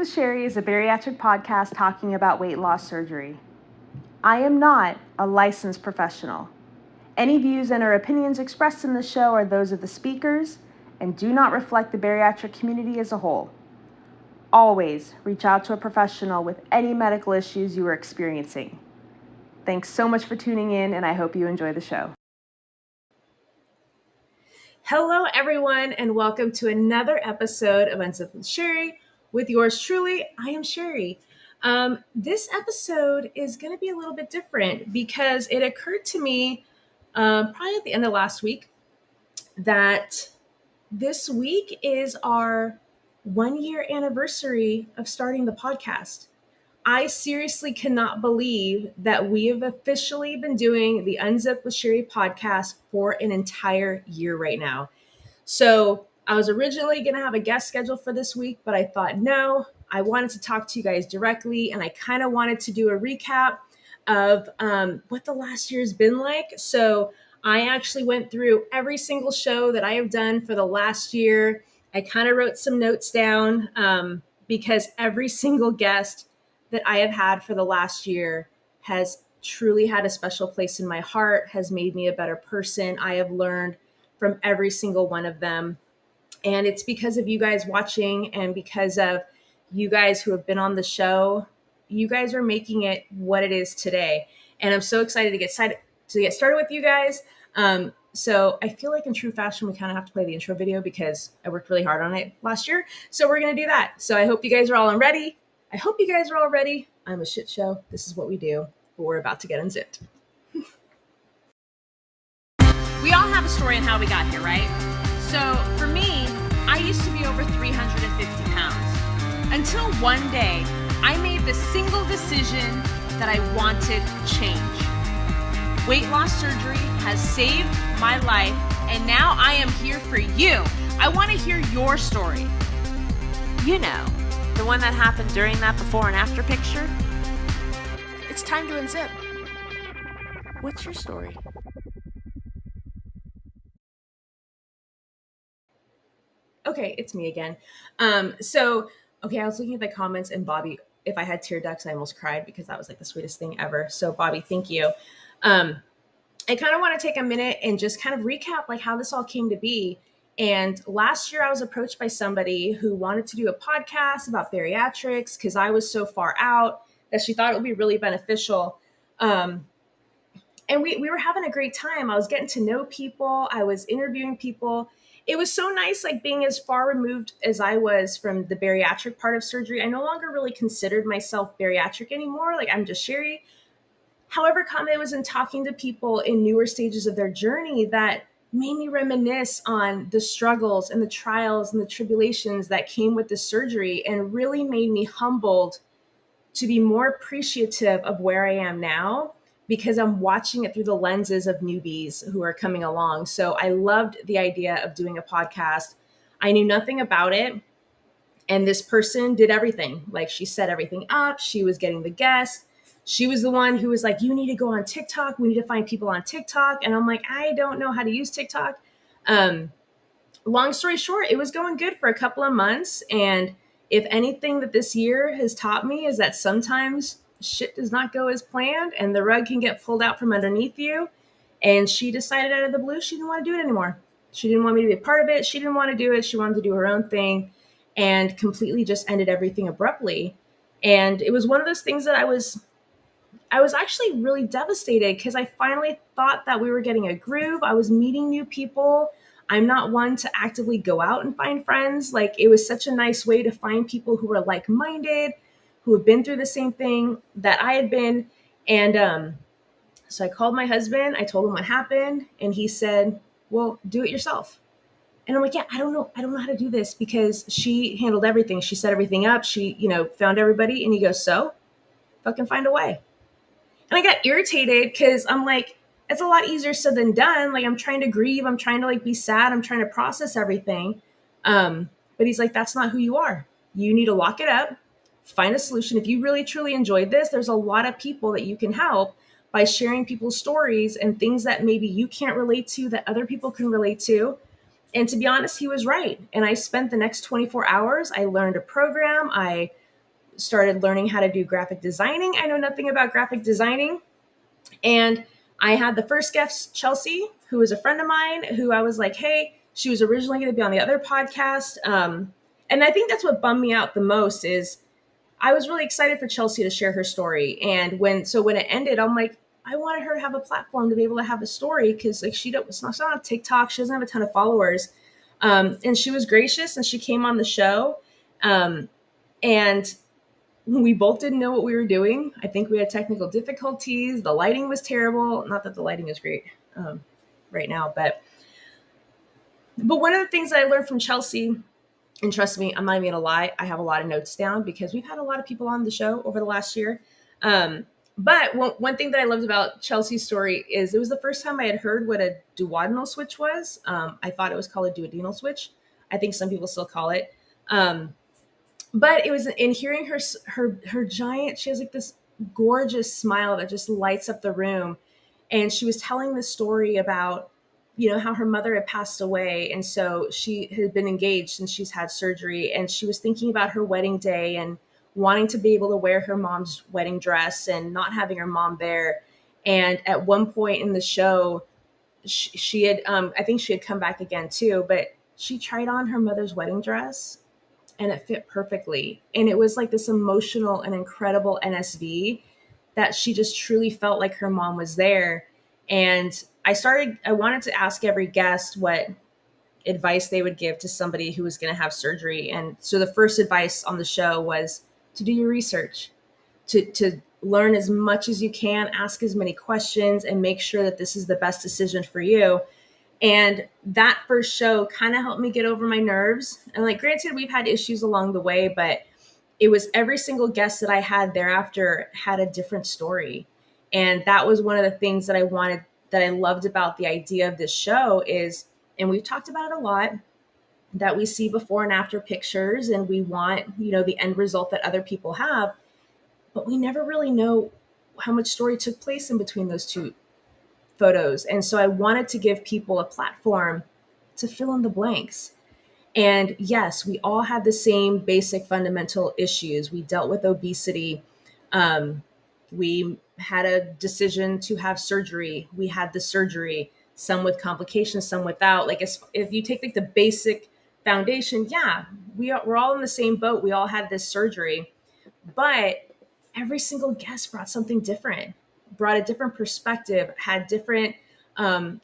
with Sheri is a bariatric podcast talking about weight loss surgery. I am not a licensed professional. Any views and or opinions expressed in the show are those of the speakers and do not reflect the bariatric community as a whole. Always reach out to a professional with any medical issues you are experiencing. Thanks so much for tuning in, and I hope you enjoy the show. Hello, everyone, and welcome to another episode of Unzipped with Sheri. With yours truly, I am Sheri. This episode is going to be a little bit different because it occurred to me probably at the end of last week that this week is our 1-year anniversary of starting the podcast. I seriously cannot believe that we have officially been doing the Unzipped with Sheri podcast for an entire year right now. So I was originally going to have a guest schedule for this week, but I thought, no, I wanted to talk to you guys directly. And I kind of wanted to do a recap of what the last year has been like. So I actually went through every single show that I have done for the last year. I kind of wrote some notes down because every single guest that I have had for the last year has truly had a special place in my heart, has made me a better person. I have learned from every single one of them. And it's because of you guys watching and because of you guys who have been on the show. You guys are making it what it is today. And I'm so excited to get started with you guys. So I feel like in true fashion, we kind of have to play the intro video because I worked really hard on it last year. So we're going to do that. So I hope you guys are all ready. I'm a shit show. This is what we do, but we're about to get unzipped. We all have a story on how we got here, right? So for me, I used to be over 350 pounds until one day I made the single decision that I wanted change. Weight loss surgery has saved my life, and now I am here for you. I want to hear your story. You know, the one that happened during that before and after picture. It's time to unzip. What's your story? Okay, it's me again. I was looking at the comments, and Bobby, if I had tear ducts, I almost cried because that was like the sweetest thing ever. So Bobby, thank you. I kind of want to take a minute and just kind of recap like how this all came to be. And last year I was approached by somebody who wanted to do a podcast about bariatrics because I was so far out that she thought it would be really beneficial. And we were having a great time. I was getting to know people. I was interviewing people. It was so nice, like being as far removed as I was from the bariatric part of surgery. I no longer really considered myself bariatric anymore. Like I'm just Sheri. However, it was in talking to people in newer stages of their journey that made me reminisce on the struggles and the trials and the tribulations that came with the surgery and really made me humbled to be more appreciative of where I am now because I'm watching it through the lenses of newbies who are coming along. So I loved the idea of doing a podcast. I knew nothing about it. And this person did everything. Like she set everything up. She was getting the guests. She was the one who was like, you need to go on TikTok. We need to find people on TikTok. And I'm like, I don't know how to use TikTok. Long story short, it was going good for a couple of months. And if anything that this year has taught me is that sometimes shit does not go as planned and the rug can get pulled out from underneath you. And she decided out of the blue, she didn't want to do it anymore. She didn't want me to be a part of it. She didn't want to do it. She wanted to do her own thing and completely just ended everything abruptly. And it was one of those things that I was actually really devastated because I finally thought that we were getting a groove. I was meeting new people. I'm not one to actively go out and find friends. Like it was such a nice way to find people who were like-minded, who have been through the same thing that I had been. And so I called my husband. I told him what happened. And he said, well, do it yourself. And I'm like, yeah, I don't know how to do this because she handled everything. She set everything up. She, found everybody. And he goes, so fucking find a way. And I got irritated because I'm like, it's a lot easier said than done. Like I'm trying to grieve. I'm trying to like be sad. I'm trying to process everything. But he's like, that's not who you are. You need to lock it up, find a solution. If you really, truly enjoyed this, there's a lot of people that you can help by sharing people's stories and things that maybe you can't relate to that other people can relate to. And to be honest, he was right. And I spent the next 24 hours. I learned a program. I started learning how to do graphic designing. I know nothing about graphic designing. And I had the first guest, Chelsea, who was a friend of mine, who I was like, hey, she was originally going to be on the other podcast. And I think that's what bummed me out the most is I was really excited for Chelsea to share her story. And when it ended, I'm like, I wanted her to have a platform to be able to have a story because like she's not on TikTok, she doesn't have a ton of followers. And she was gracious and she came on the show. And we both didn't know what we were doing. I think we had technical difficulties. The lighting was terrible. Not that the lighting is great right now, but one of the things that I learned from Chelsea, and trust me, I'm not even gonna lie, I have a lot of notes down because we've had a lot of people on the show over the last year. But one thing that I loved about Chelsea's story is it was the first time I had heard what a duodenal switch was. I thought it was called a duodenal switch. I think some people still call it. But it was in hearing her giant, she has like this gorgeous smile that just lights up the room. And she was telling the story about, how her mother had passed away. And so she had been engaged and she's had surgery. And she was thinking about her wedding day and wanting to be able to wear her mom's wedding dress and not having her mom there. And at one point in the show, she had, I think she had come back again too, but she tried on her mother's wedding dress and it fit perfectly. And it was like this emotional and incredible NSV that she just truly felt like her mom was there. And I wanted to ask every guest what advice they would give to somebody who was going to have surgery. And so the first advice on the show was to do your research, to learn as much as you can, ask as many questions, and make sure that this is the best decision for you. And that first show kind of helped me get over my nerves. And like, granted, we've had issues along the way, but it was every single guest that I had thereafter had a different story. And that was one of the things that I loved about the idea of this show is, and we've talked about it a lot, that we see before and after pictures and we want, the end result that other people have, but we never really know how much story took place in between those two photos. And so I wanted to give people a platform to fill in the blanks. And yes, we all had the same basic fundamental issues. We dealt with obesity. We had a decision to have surgery. We had the surgery, some with complications, some without. Like if you take like the basic foundation, yeah, we're all in the same boat. We all had this surgery, but every single guest brought something different, brought a different perspective, had different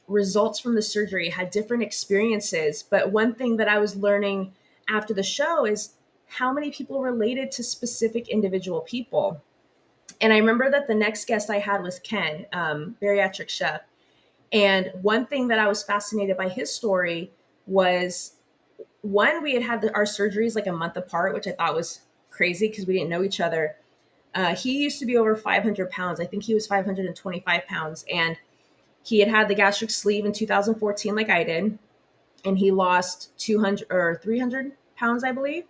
results from the surgery, had different experiences. But one thing that I was learning after the show is how many people related to specific individual people. And I remember that the next guest I had was Ken, bariatric chef. And one thing that I was fascinated by his story was one, we had our surgeries like a month apart, which I thought was crazy because we didn't know each other. He used to be over 500 pounds. I think he was 525 pounds. And he had the gastric sleeve in 2014, like I did. And he lost 200 or 300 pounds, I believe,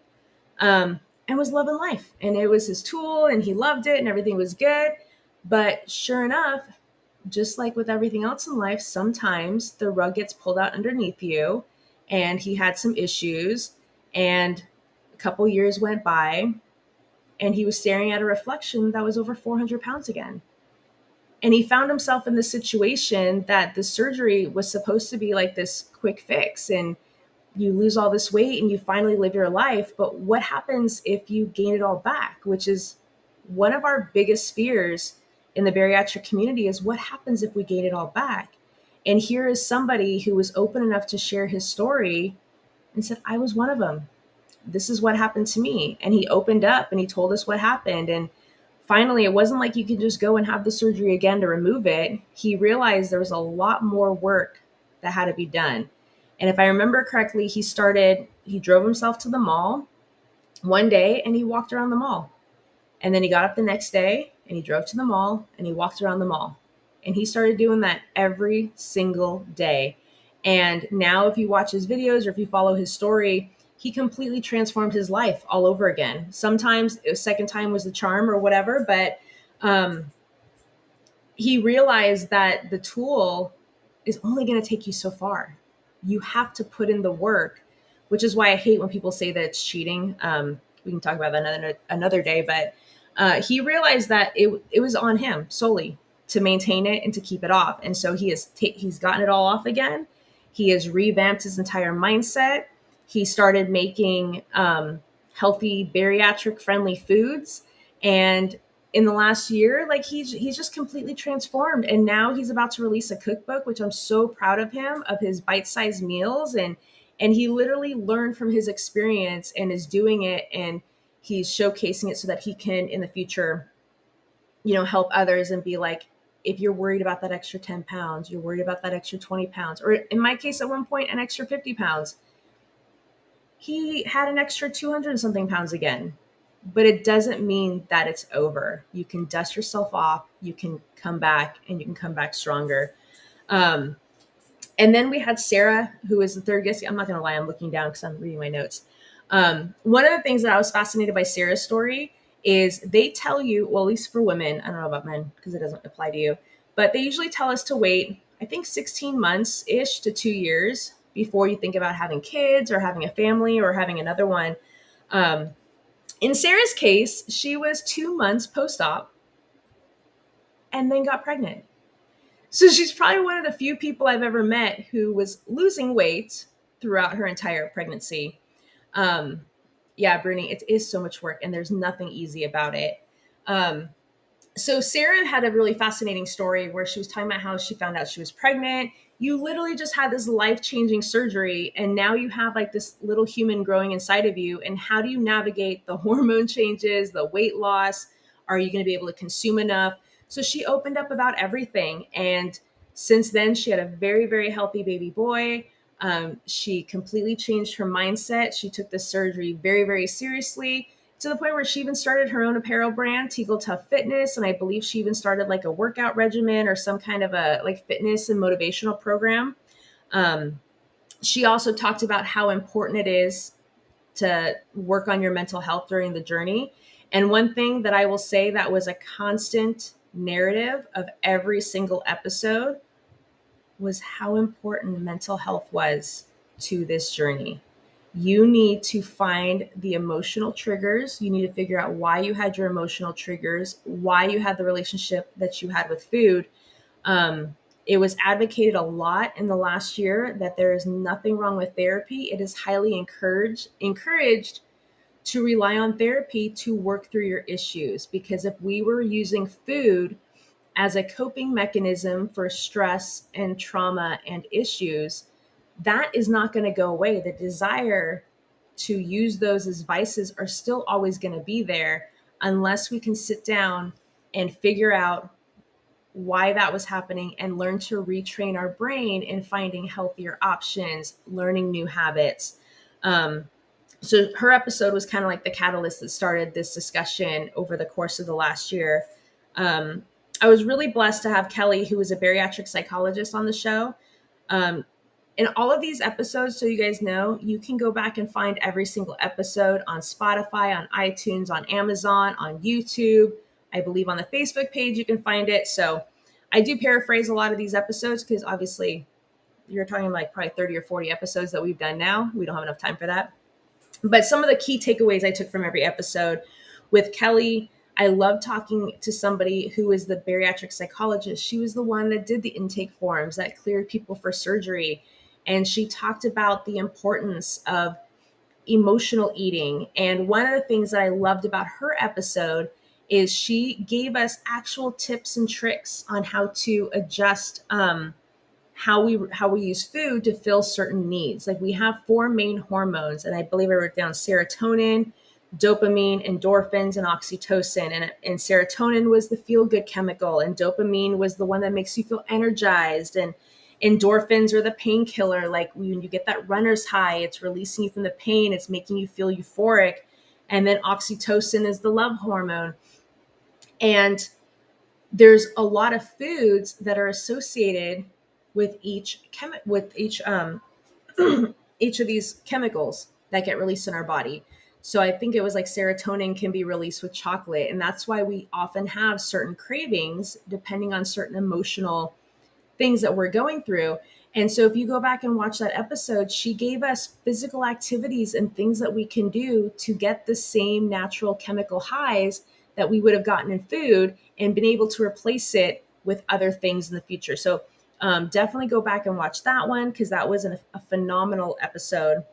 and was loving life. And it was his tool and he loved it and everything was good. But sure enough, just like with everything else in life, sometimes the rug gets pulled out underneath you. And he had some issues. And a couple years went by and he was staring at a reflection that was over 400 pounds again. And he found himself in this situation that the surgery was supposed to be like this quick fix and you lose all this weight and you finally live your life. But what happens if you gain it all back, which is one of our biggest fears in the bariatric community is what happens if we gain it all back? And here is somebody who was open enough to share his story and said, I was one of them. This is what happened to me. And he opened up and he told us what happened. And finally, it wasn't like you could just go and have the surgery again to remove it. He realized there was a lot more work that had to be done. And if I remember correctly, he drove himself to the mall one day and he walked around the mall. And then he got up the next day and he drove to the mall and he walked around the mall. And he started doing that every single day. And now if you watch his videos or if you follow his story, he completely transformed his life all over again. Sometimes a second time was the charm or whatever, but he realized that the tool is only going to take you so far. You have to put in the work, which is why I hate when people say that it's cheating. We can talk about that another day. But he realized that it was on him solely to maintain it and to keep it off. And so he's gotten it all off again. He has revamped his entire mindset. He started making healthy, bariatric friendly foods, and in the last year, like he's just completely transformed. And now he's about to release a cookbook, which I'm so proud of him, of his bite-sized meals. And he literally learned from his experience and is doing it, and he's showcasing it so that he can in the future, help others and be like, if you're worried about that extra 10 pounds, you're worried about that extra 20 pounds, or in my case, at one point, an extra 50 pounds, he had an extra 200 and something pounds again. But it doesn't mean that it's over. You can dust yourself off, you can come back, and you can come back stronger. Um, and then we had Sarah, who is the third guest. I'm not going to lie, I'm looking down because I'm reading my notes. One of the things that I was fascinated by Sarah's story is they tell you, well, at least for women, I don't know about men because it doesn't apply to you, but they usually tell us to wait, I think 16 months ish to 2 years before you think about having kids or having a family or having another one. In Sarah's case, she was 2 months post-op and then got pregnant. So she's probably one of the few people I've ever met who was losing weight throughout her entire pregnancy. Yeah, Bruni, it is so much work and there's nothing easy about it. So Sarah had a really fascinating story where she was talking about how she found out she was pregnant. You literally just had this life-changing surgery, and now you have like this little human growing inside of you. And how do you navigate the hormone changes, the weight loss? Are you going to be able to consume enough? So she opened up about everything. And since then, she had a very, very healthy baby boy. She completely changed her mindset. She took this surgery very, very seriously, to the point where she even started her own apparel brand, Teagle Tough Fitness. And I believe she even started like a workout regimen or some kind of a like fitness and motivational program. She also talked about how important it is to work on your mental health during the journey. And one thing that I will say that was a constant narrative of every single episode was how important mental health was to this journey. You need to find the emotional triggers. You need to figure out why you had your emotional triggers, why you had the relationship that you had with food. It was advocated a lot in the last year that there is nothing wrong with therapy. It is highly encouraged to rely on therapy to work through your issues. Because if we were using food as a coping mechanism for stress and trauma and issues, that is not going to go away. The desire to use those as vices are still always going to be there unless we can sit down and figure out why that was happening and learn to retrain our brain in finding healthier options, learning new habits. So her episode was kind of like the catalyst that started this discussion over the course of the last year. I was really blessed to have Kelly, who is a bariatric psychologist, on the show. In all of these episodes, so you guys know, you can go back and find every single episode on Spotify, on iTunes, on Amazon, on YouTube. I believe on the Facebook page you can find it. So I do paraphrase a lot of these episodes because obviously you're talking like probably 30 or 40 episodes that we've done now. We don't have enough time for that. But some of the key takeaways I took from every episode with Kelly, I love talking to somebody who is the bariatric psychologist. She was the one that did the intake forms that cleared people for surgery. And she talked about the importance of emotional eating. And one of the things that I loved about her episode is she gave us actual tips and tricks on how to adjust how we use food to fill certain needs. Like we have four main hormones, and I believe I wrote down serotonin, dopamine, endorphins, and oxytocin. And serotonin was the feel-good chemical, and dopamine was the one that makes you feel energized, and endorphins are the painkiller. Like when you get that runner's high, it's releasing you from the pain, it's making you feel euphoric. And then oxytocin is the love hormone. And there's a lot of foods that are associated with each each of these chemicals that get released in our body. So I think it was like serotonin can be released with chocolate, and that's why we often have certain cravings depending on certain emotional things that we're going through. And so if you go back and watch that episode, she gave us physical activities and things that we can do to get the same natural chemical highs that we would have gotten in food and been able to replace it with other things in the future. So definitely go back and watch that one because that was a phenomenal episode.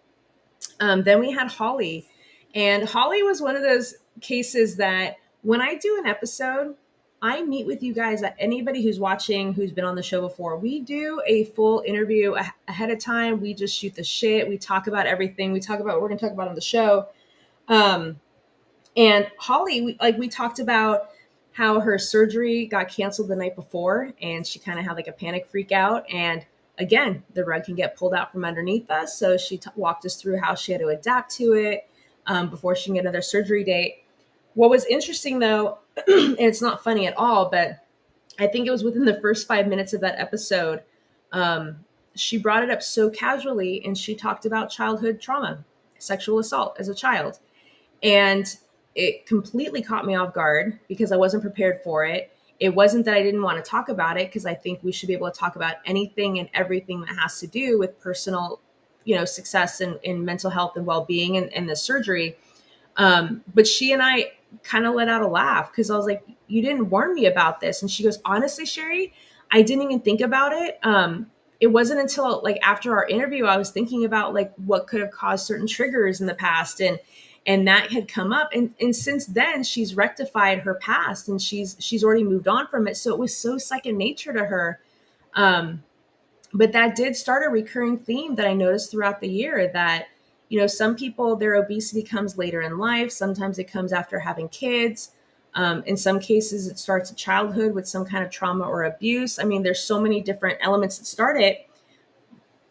Then we had Holly, and Holly was one of those cases that when I do an episode, I meet with you guys. Anybody who's watching, who's been on the show before, we do a full interview ahead of time. We just shoot the shit. We talk about everything. We talk about what we're going to talk about on the show. And Holly, we talked about how her surgery got canceled the night before, and she kind of had like a panic freak out. And again, the rug can get pulled out from underneath us. So she walked us through how she had to adapt to it before she can get another surgery date. What was interesting though, and it's not funny at all, but I think it was within the first 5 minutes of that episode, she brought it up so casually, and she talked about childhood trauma, sexual assault as a child. And it completely caught me off guard because I wasn't prepared for it. It wasn't that I didn't want to talk about it, because I think we should be able to talk about anything and everything that has to do with personal, success and in mental health and well-being and the surgery. But she and I kind of let out a laugh because I was like, you didn't warn me about this. And she goes, honestly, Sheri, I didn't even think about it. It wasn't until like after our interview, I was thinking about like what could have caused certain triggers in the past. And that had come up. And since then she's rectified her past and she's already moved on from it. So it was so second nature to her. But that did start a recurring theme that I noticed throughout the year that, some people, their obesity comes later in life. Sometimes it comes after having kids. In some cases, it starts in childhood with some kind of trauma or abuse. I mean, there's so many different elements that start it.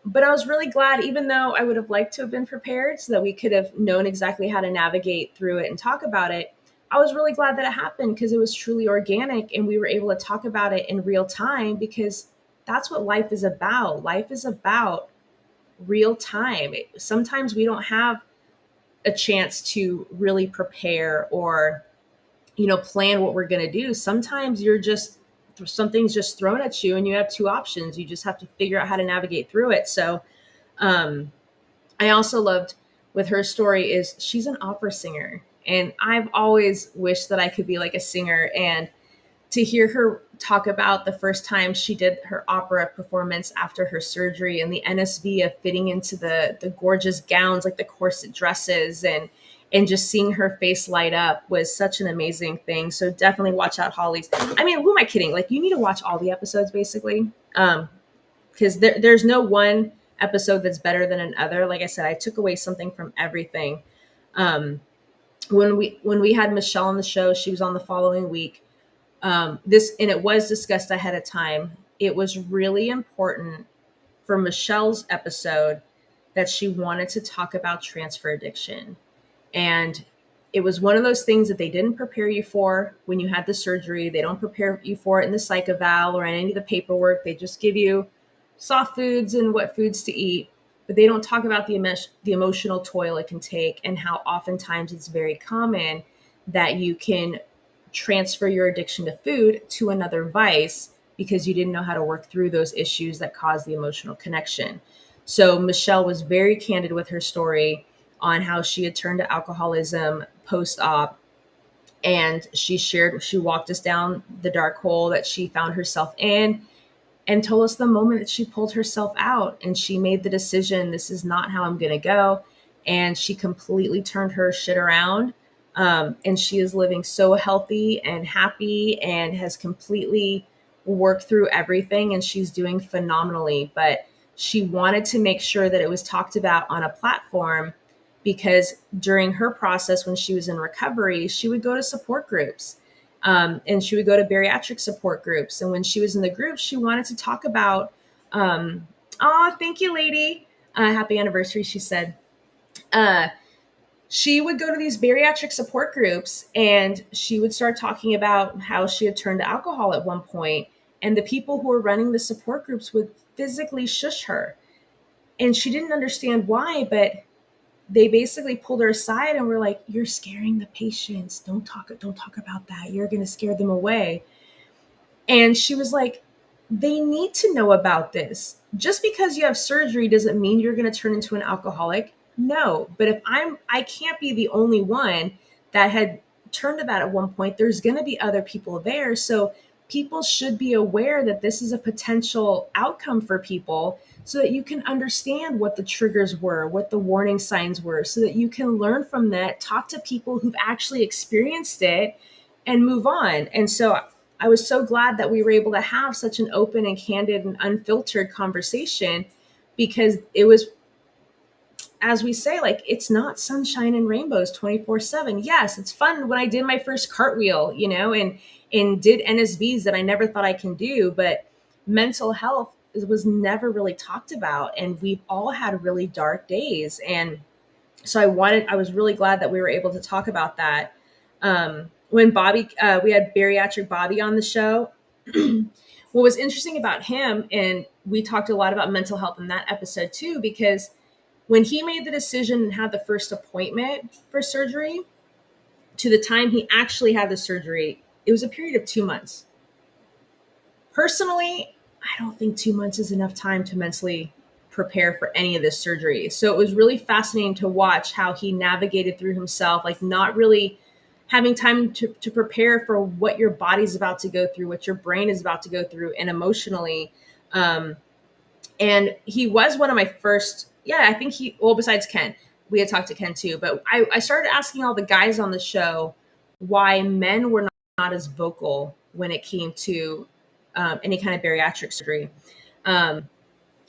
But I was really glad, even though I would have liked to have been prepared so that we could have known exactly how to navigate through it and talk about it. I was really glad that it happened because it was truly organic and we were able to talk about it in real time, because that's what life is about. Life is about real time. Sometimes we don't have a chance to really prepare or, plan what we're going to do. Sometimes something's just thrown at you and you have two options. You just have to figure out how to navigate through it. So, I also loved with her story is she's an opera singer, and I've always wished that I could be like a singer. And to hear her talk about the first time she did her opera performance after her surgery and the NSV of fitting into the gorgeous gowns, like the corset dresses, and just seeing her face light up was such an amazing thing. So definitely watch out Holly's. I mean, who am I kidding? Like, you need to watch all the episodes basically. Because there's no one episode that's better than another. Like I said, I took away something from everything. When we had Michelle on the show, she was on the following week. And it was discussed ahead of time. It was really important for Michelle's episode that she wanted to talk about transfer addiction. And it was one of those things that they didn't prepare you for when you had the surgery. They don't prepare you for it in the psych eval or in any of the paperwork. They just give you soft foods and what foods to eat, but they don't talk about the emotional toll it can take and how oftentimes it's very common that you can transfer your addiction to food to another vice because you didn't know how to work through those issues that cause the emotional connection. So Michelle was very candid with her story on how she had turned to alcoholism post-op, and she walked us down the dark hole that she found herself in and told us the moment that she pulled herself out and she made the decision, this is not how I'm going to go. And she completely turned her shit around. And she is living so healthy and happy and has completely worked through everything. And she's doing phenomenally. But she wanted to make sure that it was talked about on a platform, because during her process, when she was in recovery, she would go to support groups. And she would go to bariatric support groups. And when she was in the group, she wanted to talk about, oh, thank you, lady. Happy anniversary, she said. She would go to these bariatric support groups and she would start talking about how she had turned to alcohol at one point. And the people who were running the support groups would physically shush her. And she didn't understand why, but they basically pulled her aside and were like, you're scaring the patients. Don't talk about that. You're going to scare them away. And she was like, they need to know about this. just because you have surgery doesn't mean you're going to turn into an alcoholic. No, but if I can't be the only one that had turned to that at one point. There's going to be other people there. So people should be aware that this is a potential outcome for people, so that you can understand what the triggers were, what the warning signs were, so that you can learn from that, talk to people who've actually experienced it, and move on. And so I was so glad that we were able to have such an open and candid and unfiltered conversation, because it was, as we say, like, it's not sunshine and rainbows 24/7. Yes, it's fun when I did my first cartwheel, and did NSVs that I never thought I can do, but mental health was never really talked about, and we've all had really dark days. And so I was really glad that we were able to talk about that. When Bobby, we had bariatric Bobby on the show. What was interesting about him, and we talked a lot about mental health in that episode too, because when he made the decision and had the first appointment for surgery to the time he actually had the surgery, it was a period of 2 months. Personally, I don't think 2 months is enough time to mentally prepare for any of this surgery. So it was really fascinating to watch how he navigated through himself, like not really having time to prepare for what your body's about to go through, what your brain is about to go through, and emotionally. Um, and he was one of my first, yeah, I think well, besides Ken, we had talked to Ken too, but I started asking all the guys on the show why men were not as vocal when it came to any kind of bariatric surgery. Um,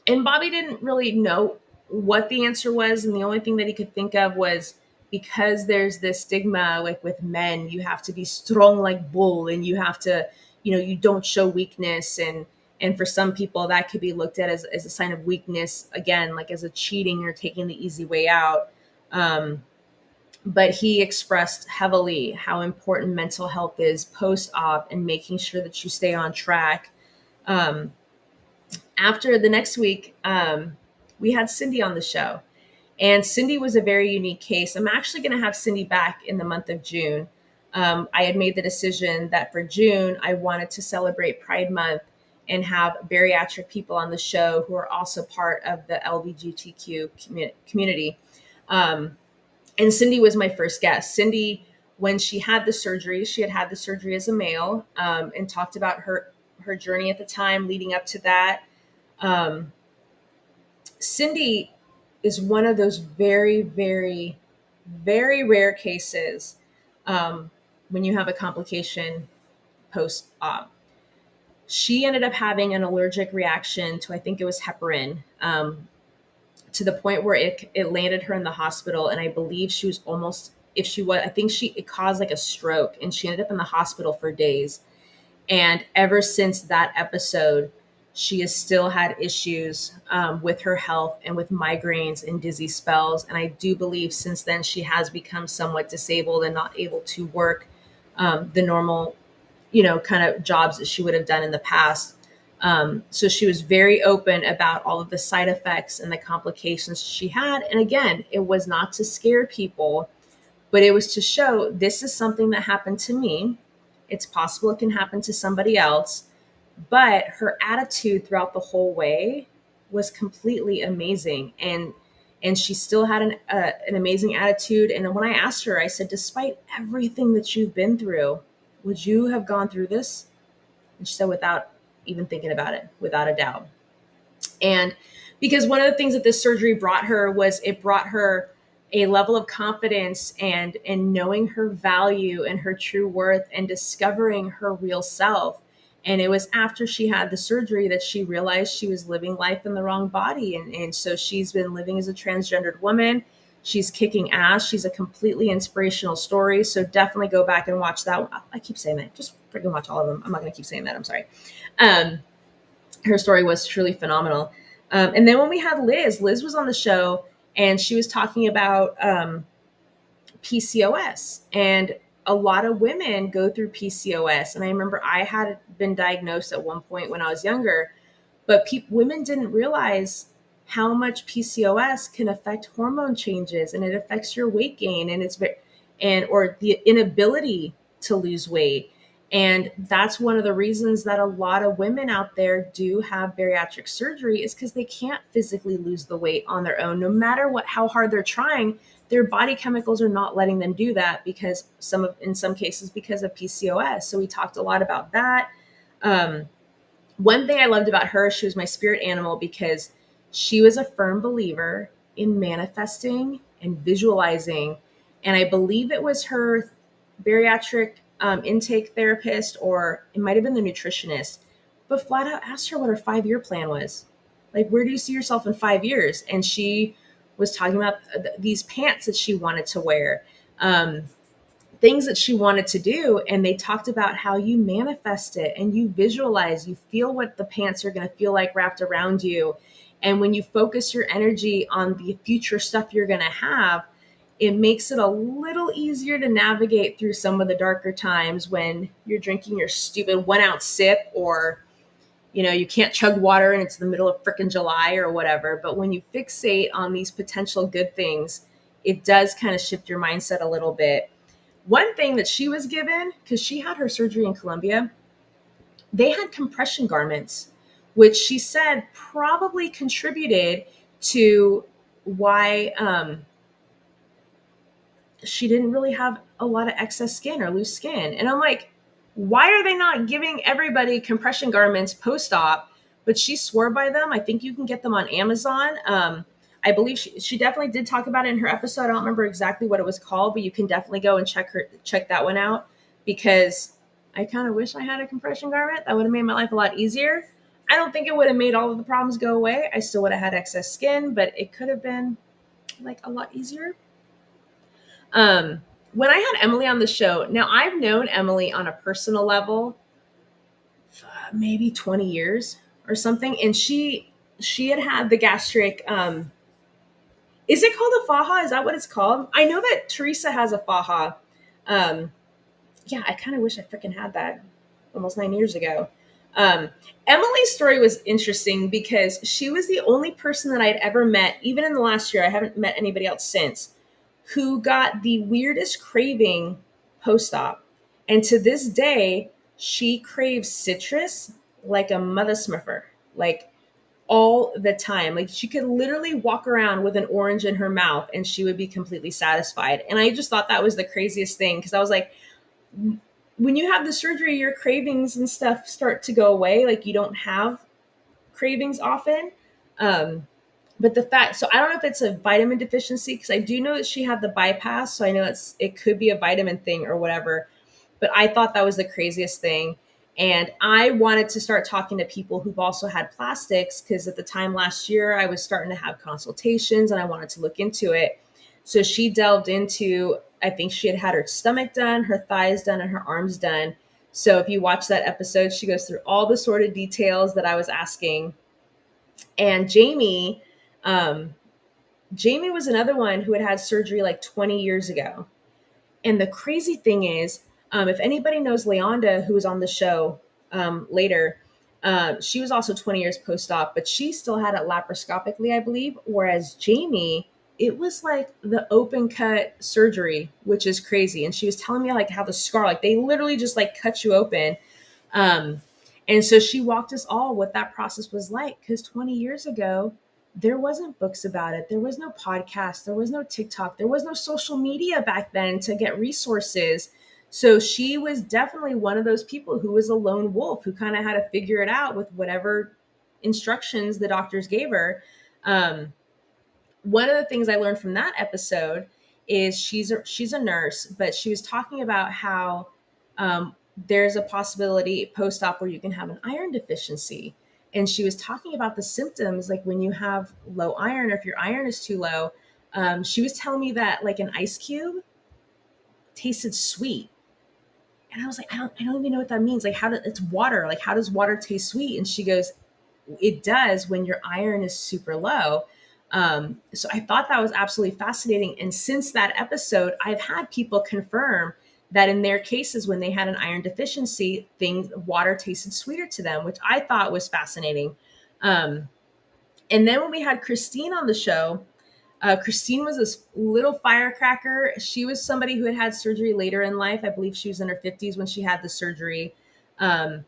and Bobby didn't really know what the answer was. And the only thing that he could think of was, because there's this stigma, like with men, you have to be strong like bull, and you have to, you don't show weakness. And for some people that could be looked at as a sign of weakness, again, like as a cheating or taking the easy way out. But he expressed heavily how important mental health is post-op, and making sure that you stay on track. Um, After the next week, we had Cindy on the show. And Cindy was a very unique case. I'm actually going to have Cindy back in the month of June. I had made the decision that for June, I wanted to celebrate Pride Month and have bariatric people on the show who are also part of the LGBTQ community. And Cindy was my first guest. Cindy, when she had the surgery, she had the surgery as a male, and talked about her journey at the time leading up to that. Um, Cindy is one of those very, very, very rare cases, when you have a complication post op. She ended up having an allergic reaction to, I think it was heparin, to the point where it landed her in the hospital. And I believe she was almost, if she was, I think it caused like a stroke, and she ended up in the hospital for days. And ever since that episode, she has still had issues, with her health and with migraines and dizzy spells. And I do believe since then she has become somewhat disabled and not able to work, the normal, kind of jobs that she would have done in the past. So she was very open about all of the side effects and the complications she had. And again, it was not to scare people, but it was to show, this is something that happened to me. It's possible it can happen to somebody else. But her attitude throughout the whole way was completely amazing. And she still had an amazing attitude. And when I asked her, I said, despite everything that you've been through, would you have gone through this? And she said, without even thinking about it, without a doubt. And because one of the things that this surgery brought her was, it brought her a level of confidence and knowing her value and her true worth and discovering her real self. And it was after she had the surgery that she realized she was living life in the wrong body. And so she's been living as a transgendered woman. She's kicking ass. She's a completely inspirational story. So definitely go back and watch that. I keep saying that. Just freaking watch all of them. I'm not going to keep saying that. I'm sorry. Her story was truly phenomenal. And then when we had Liz was on the show, and she was talking about PCOS. And a lot of women go through PCOS. And I remember I had been diagnosed at one point when I was younger, but women didn't realize how much PCOS can affect hormone changes, and it affects your weight gain, and or the inability to lose weight. And that's one of the reasons that a lot of women out there do have bariatric surgery, is because they can't physically lose the weight on their own. No matter how hard they're trying, their body chemicals are not letting them do that, because in some cases because of PCOS. So we talked a lot about that. One thing I loved about her, she was my spirit animal, because she was a firm believer in manifesting and visualizing. And I believe it was her bariatric intake therapist, or it might have been the nutritionist, but flat out asked her what her 5-year plan was. Like, where do you see yourself in 5 years? And she was talking about these pants that she wanted to wear. Things that she wanted to do, and they talked about how you manifest it and you visualize, you feel what the pants are going to feel like wrapped around you. And when you focus your energy on the future stuff you're going to have, it makes it a little easier to navigate through some of the darker times when you're drinking your stupid 1 ounce sip, or you can't chug water and it's the middle of frickin' July or whatever. But when you fixate on these potential good things, it does kind of shift your mindset a little bit. One thing that she was given, because she had her surgery in Colombia, they had compression garments, which she said probably contributed to why she didn't really have a lot of excess skin or loose skin. And I'm like, why are they not giving everybody compression garments post-op? But she swore by them. I think you can get them on Amazon. I believe she definitely did talk about it in her episode. I don't remember exactly what it was called, but you can definitely go and check that one out, because I kind of wish I had a compression garment. That would have made my life a lot easier. I don't think it would have made all of the problems go away. I still would have had excess skin, but it could have been like a lot easier. When I had Emily on the show, now I've known Emily on a personal level maybe 20 years or something, and she had the gastric. Is it called a faja? Is that what it's called? I know that Teresa has a faja. Um, yeah, I kind of wish I freaking had that almost 9 years ago. Um, Emily's story was interesting because she was the only person that I'd ever met, even in the last year. I haven't met anybody else since, who got the weirdest craving post-op. And to this day, she craves citrus like a mother smurfer, like all the time. Like, she could literally walk around with an orange in her mouth and she would be completely satisfied. And I just thought that was the craziest thing, because I was like, when you have the surgery, your cravings and stuff start to go away. Like, you don't have cravings often. But the fact, so I don't know if it's a vitamin deficiency, because I do know that she had the bypass, so I know it could be a vitamin thing or whatever. But I thought that was the craziest thing. And I wanted to start talking to people who've also had plastics, because at the time last year, I was starting to have consultations and I wanted to look into it. So she delved into, I think she had her stomach done, her thighs done, and her arms done. So if you watch that episode, she goes through all the sort of details that I was asking. And um, Jamie was another one who had surgery like 20 years ago. And the crazy thing is, if anybody knows Leonda, who was on the show later, she was also 20 years post-op, but she still had it laparoscopically, I believe. Whereas Jamie, it was like the open cut surgery, which is crazy. And she was telling me like how the scar, like they literally just like cut you open. Um, and so she walked us all what that process was like, because 20 years ago, there wasn't books about it. There was no podcast. There was no TikTok. There was no social media back then to get resources. So she was definitely one of those people who was a lone wolf, who kind of had to figure it out with whatever instructions the doctors gave her. Um, One of the things I learned from that episode is she's a nurse, but she was talking about how there's a possibility post-op where you can have an iron deficiency. And she was talking about the symptoms, like when you have low iron, or if your iron is too low. She was telling me that like an ice cube tasted sweet. And I was like, I don't even know what that means. Like, it's water. Like, how does water taste sweet? And she goes, it does when your iron is super low. So I thought that was absolutely fascinating. And since that episode, I've had people confirm that in their cases, when they had an iron deficiency, water tasted sweeter to them, which I thought was fascinating. And then when we had Christine on the show, Christine was this little firecracker. She was somebody who had had surgery later in life. I believe she was in her 50s when she had the surgery. Um,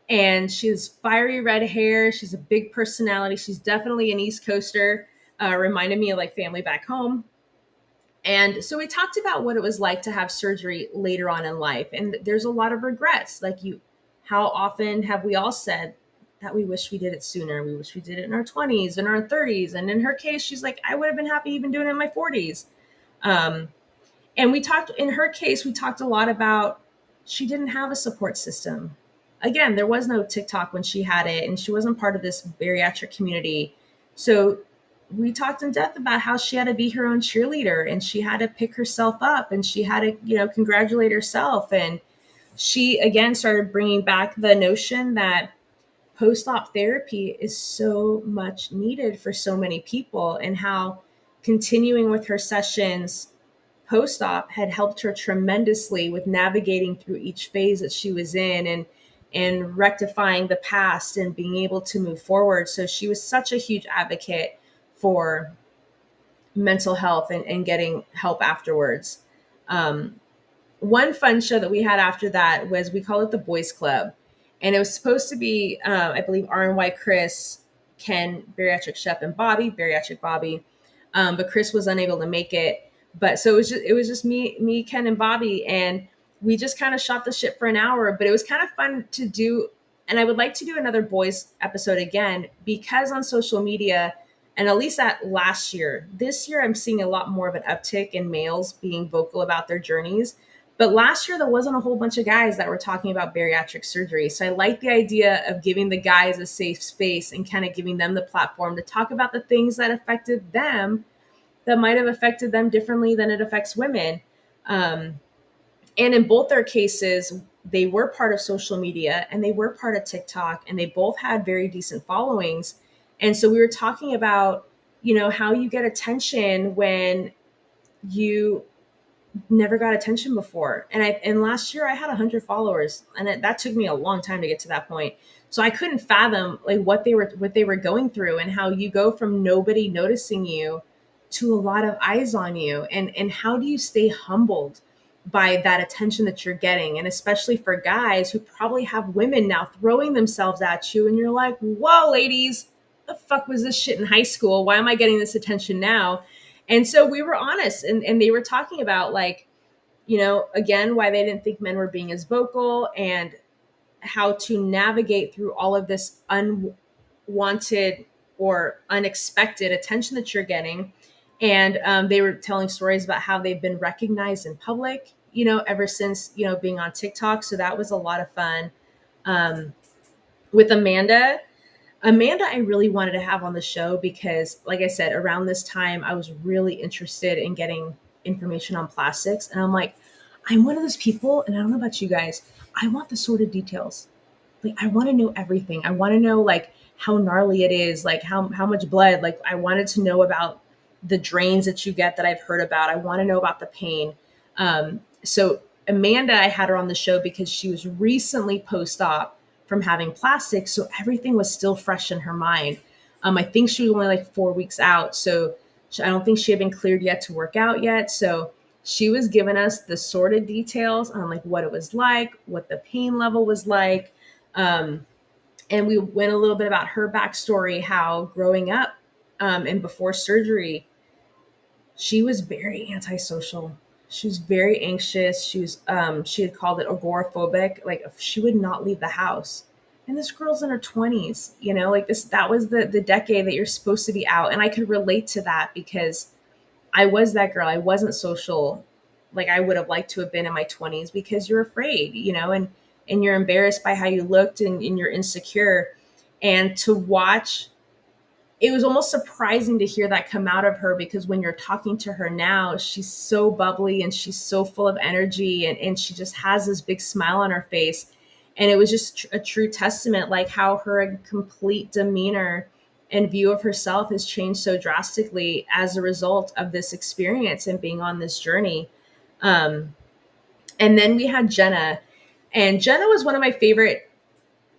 and she has fiery red hair. She's a big personality. She's definitely an East Coaster. Reminded me of like family back home. And so we talked about what it was like to have surgery later on in life. And there's a lot of regrets. How often have we all said that we wish we did it sooner? We wish we did it in our 20s and our 30s. And in her case, she's like, I would have been happy even doing it in my 40s. Um, and in her case, we talked a lot about she didn't have a support system. Again, there was no TikTok when she had it, and she wasn't part of this bariatric community. So we talked in depth about how she had to be her own cheerleader, and she had to pick herself up, and she had to, congratulate herself. And she again started bringing back the notion that post-op therapy is so much needed for so many people, and how continuing with her sessions post-op had helped her tremendously with navigating through each phase that she was in, and rectifying the past and being able to move forward. So she was such a huge advocate for mental health, and getting help afterwards. Um, One fun show that we had after that was, we call it the Boys Club. And it was supposed to be, I believe, RNY Chris, Ken, Bariatric Shep, and Bobby, Bariatric Bobby. But Chris was unable to make it. But so it was just me, Ken, and Bobby. And we just kind of shot the shit for an hour. But it was kind of fun to do. And I would like to do another boys episode again, because on social media, and at least that last year, this year, I'm seeing a lot more of an uptick in males being vocal about their journeys. But last year, there wasn't a whole bunch of guys that were talking about bariatric surgery. So I like the idea of giving the guys a safe space and kind of giving them the platform to talk about the things that affected them, that might have affected them differently than it affects women. Um, and in both their cases, they were part of social media, and they were part of TikTok, and they both had very decent followings. And so we were talking about, how you get attention when you never got attention before. And last year I had 100 followers, and that took me a long time to get to that point. So I couldn't fathom like what they were going through, and how you go from nobody noticing you to a lot of eyes on you, and how do you stay humbled by that attention that you're getting, and especially for guys who probably have women now throwing themselves at you, and you're like, whoa, ladies, the fuck was this shit in high school? Why am I getting this attention now? And so we were honest, and they were talking about, like, again, why they didn't think men were being as vocal, and how to navigate through all of this unwanted or unexpected attention that you're getting. And they were telling stories about how they've been recognized in public, ever since, being on TikTok. So that was a lot of fun. With Amanda, I really wanted to have on the show because, like I said, around this time, I was really interested in getting information on plastics. And I'm like, I'm one of those people, and I don't know about you guys, I want the sordid details. Like, I want to know everything. I want to know, like, how gnarly it is, like, how much blood. Like, I wanted to know about the drains that you get that I've heard about. I want to know about the pain. So Amanda, I had her on the show because she was recently post-op from having plastic, so everything was still fresh in her mind. I think she was only like 4 weeks out, so I don't think she had been cleared yet to work out yet. So she was giving us the sordid details on like what it was like, what the pain level was like. And we went a little bit about her backstory, how growing up and before surgery, she was very antisocial. She was very anxious. She had called it agoraphobic. Like, she would not leave the house. And this girl's in her 20s, like this, that was the decade that you're supposed to be out. And I could relate to that because I was that girl. I wasn't social like I would have liked to have been in my 20s, because you're afraid, and you're embarrassed by how you looked, and you're insecure. And to watch, it was almost surprising to hear that come out of her, because when you're talking to her now, she's so bubbly and she's so full of energy, and she just has this big smile on her face. And it was just a true testament, like how her complete demeanor and view of herself has changed so drastically as a result of this experience and being on this journey. Um, and then we had Jenna, and Jenna was one of my favorite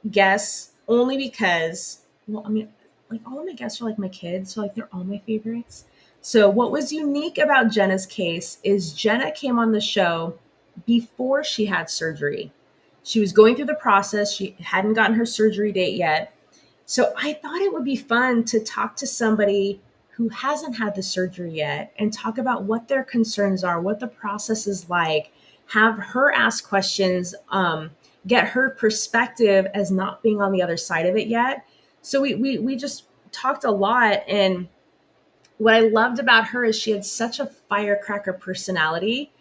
guests, only because, well, I mean, like, all of my guests are like my kids, so like they're all my favorites. So, what was unique about Jenna's case is Jenna came on the show before she had surgery. She was going through the process, she hadn't gotten her surgery date yet. So, I thought it would be fun to talk to somebody who hasn't had the surgery yet and talk about what their concerns are, what the process is like, have her ask questions, get her perspective as not being on the other side of it yet. So, we just talked a lot, and what I loved about her is she had such a firecracker personality.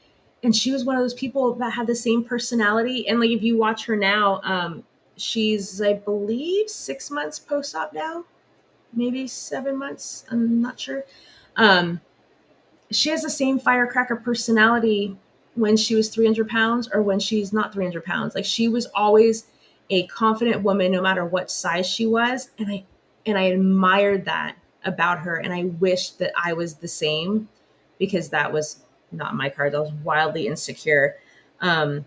And she was one of those people that had the same personality. And like, if you watch her now, she's, I believe, 6 months post-op now, maybe 7 months. I'm not sure. Um, she has the same firecracker personality when she was 300 pounds or when she's not 300 pounds. Like, she was always a confident woman, no matter what size she was. And I admired that about her. And I wished that I was the same, because that was not my cards. I was wildly insecure. Um,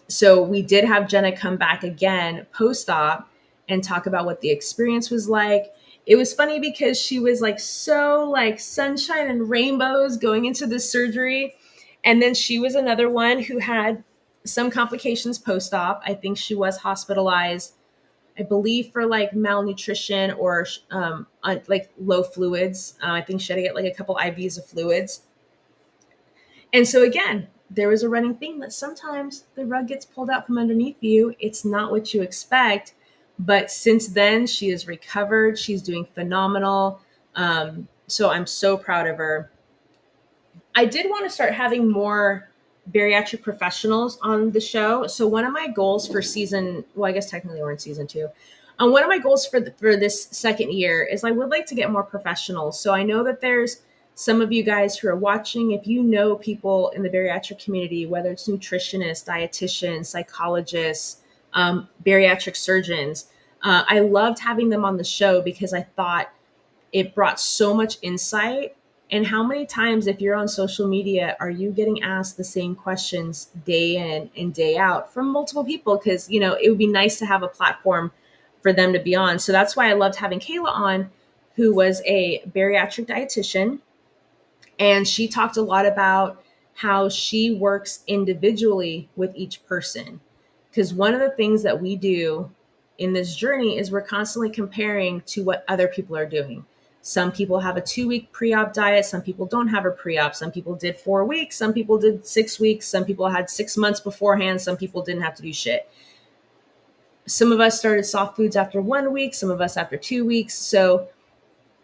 so we did have Jenna come back again post-op and talk about what the experience was like. It was funny because she was like so like sunshine and rainbows going into the surgery. And then she was another one who had some complications post-op. I think she was hospitalized, I believe, for like malnutrition or like low fluids. I think she had to get like a couple IVs of fluids. And so again, there was a running thing that sometimes the rug gets pulled out from underneath you. It's not what you expect. But since then, she has recovered. She's doing phenomenal. So I'm so proud of her. I did want to start having more bariatric professionals on the show. So one of my goals for season, well, I guess technically we're in season 2. One of my goals for this second year is I would like to get more professionals. So I know that there's some of you guys who are watching. If you know people in the bariatric community, whether it's nutritionists, dietitians, psychologists, bariatric surgeons, I loved having them on the show because I thought it brought so much insight. And how many times, if you're on social media, are you getting asked the same questions day in and day out from multiple people? Because, it would be nice to have a platform for them to be on. So that's why I loved having Kayla on, who was a bariatric dietitian. And she talked a lot about how she works individually with each person. Because one of the things that we do in this journey is we're constantly comparing to what other people are doing. Some people have a 2-week pre-op diet. Some people don't have a pre-op. Some people did 4 weeks. Some people did 6 weeks. Some people had 6 months beforehand. Some people didn't have to do shit. Some of us started soft foods after 1 week. Some of us after 2 weeks. So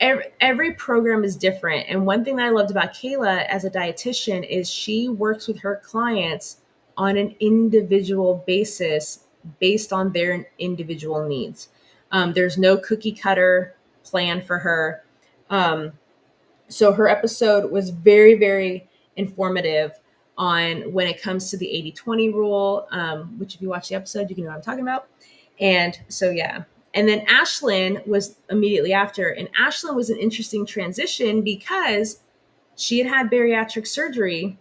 every program is different. And one thing that I loved about Kayla as a dietitian is she works with her clients on an individual basis based on their individual needs. There's no cookie cutter plan for her. So her episode was very, very informative on when it comes to the 80-20 rule, which if you watch the episode, you can know what I'm talking about. And so, yeah. And then Ashlyn was immediately after. And Ashlyn was an interesting transition because she had bariatric surgery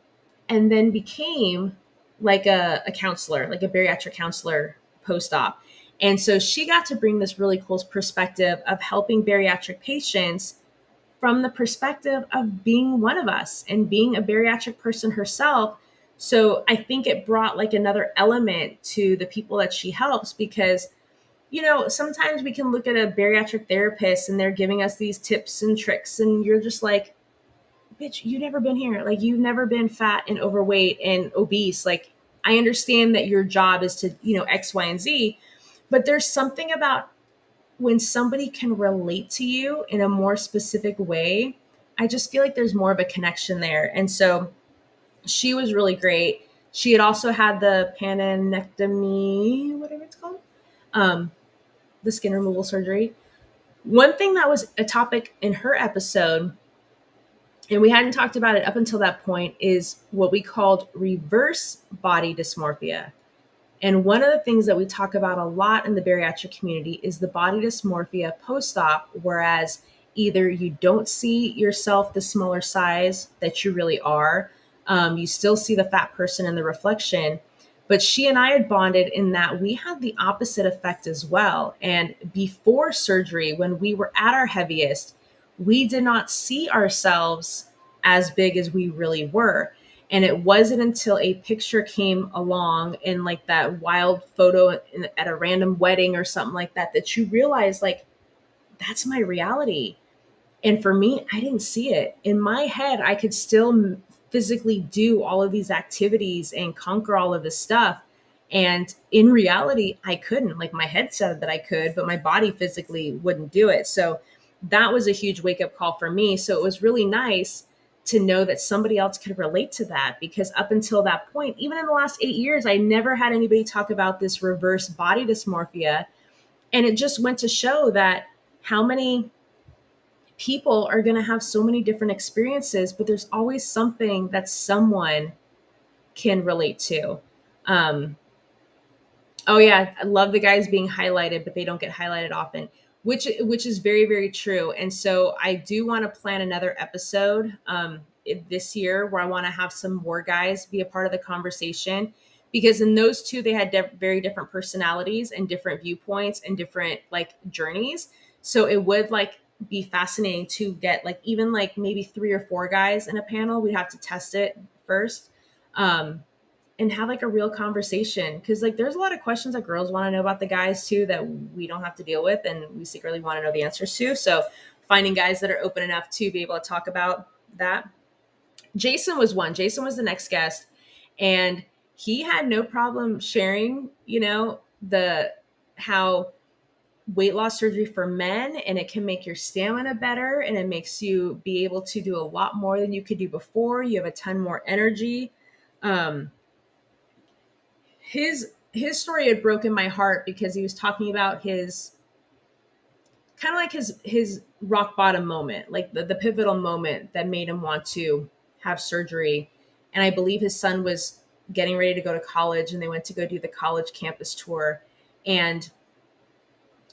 and then became like a counselor, like a bariatric counselor post-op. And so she got to bring this really cool perspective of helping bariatric patients from the perspective of being one of us and being a bariatric person herself. So I think it brought like another element to the people that she helps, because sometimes we can look at a bariatric therapist and they're giving us these tips and tricks, and you're just like, bitch, you've never been here. Like, you've never been fat and overweight and obese. Like, I understand that your job is to, X, Y, and Z, but there's something about when somebody can relate to you in a more specific way. I just feel like there's more of a connection there. And so she was really great. She had also had the panenectomy, whatever it's called, the skin removal surgery. One thing that was a topic in her episode, and we hadn't talked about it up until that point, is what we called reverse body dysmorphia. And one of the things that we talk about a lot in the bariatric community is the body dysmorphia post-op, whereas either you don't see yourself the smaller size that you really are, you still see the fat person in the reflection. But she and I had bonded in that we had the opposite effect as well. And before surgery, when we were at our heaviest, we did not see ourselves as big as we really were. And it wasn't until a picture came along in like that wild photo at a random wedding or something like that, that you realize like, that's my reality. And for me, I didn't see it. In my head, I could still physically do all of these activities and conquer all of this stuff. And in reality, I couldn't. Like my head said that I could, but my body physically wouldn't do it. So that was a huge wake up call for me. So it was really nice to know that somebody else could relate to that, because up until that point, even in the last 8 years, I never had anybody talk about this reverse body dysmorphia. And it just went to show that how many people are going to have so many different experiences, but there's always something that someone can relate to. Um, Oh yeah, I love the guys being highlighted, but they don't get highlighted often, which is very very true. And so I do want to plan another episode this year where I want to have some more guys be a part of the conversation, because in those two they had very different personalities and different viewpoints and different like journeys. So it would like be fascinating to get like even like maybe 3 or 4 guys in a panel. We'd have to test it first. Um, and have like a real conversation, because like there's a lot of questions that girls want to know about the guys too that we don't have to deal with and we secretly want to know the answers to. So finding guys that are open enough to be able to talk about that. Jason was the next guest, and he had no problem sharing, the how weight loss surgery for men, and it can make your stamina better, and it makes you be able to do a lot more than you could do before. You have a ton more energy. um, his story had broken my heart because he was talking about his kind of like his rock bottom moment, like the pivotal moment that made him want to have surgery. And I believe his son was getting ready to go to college, and they went to go do the college campus tour. And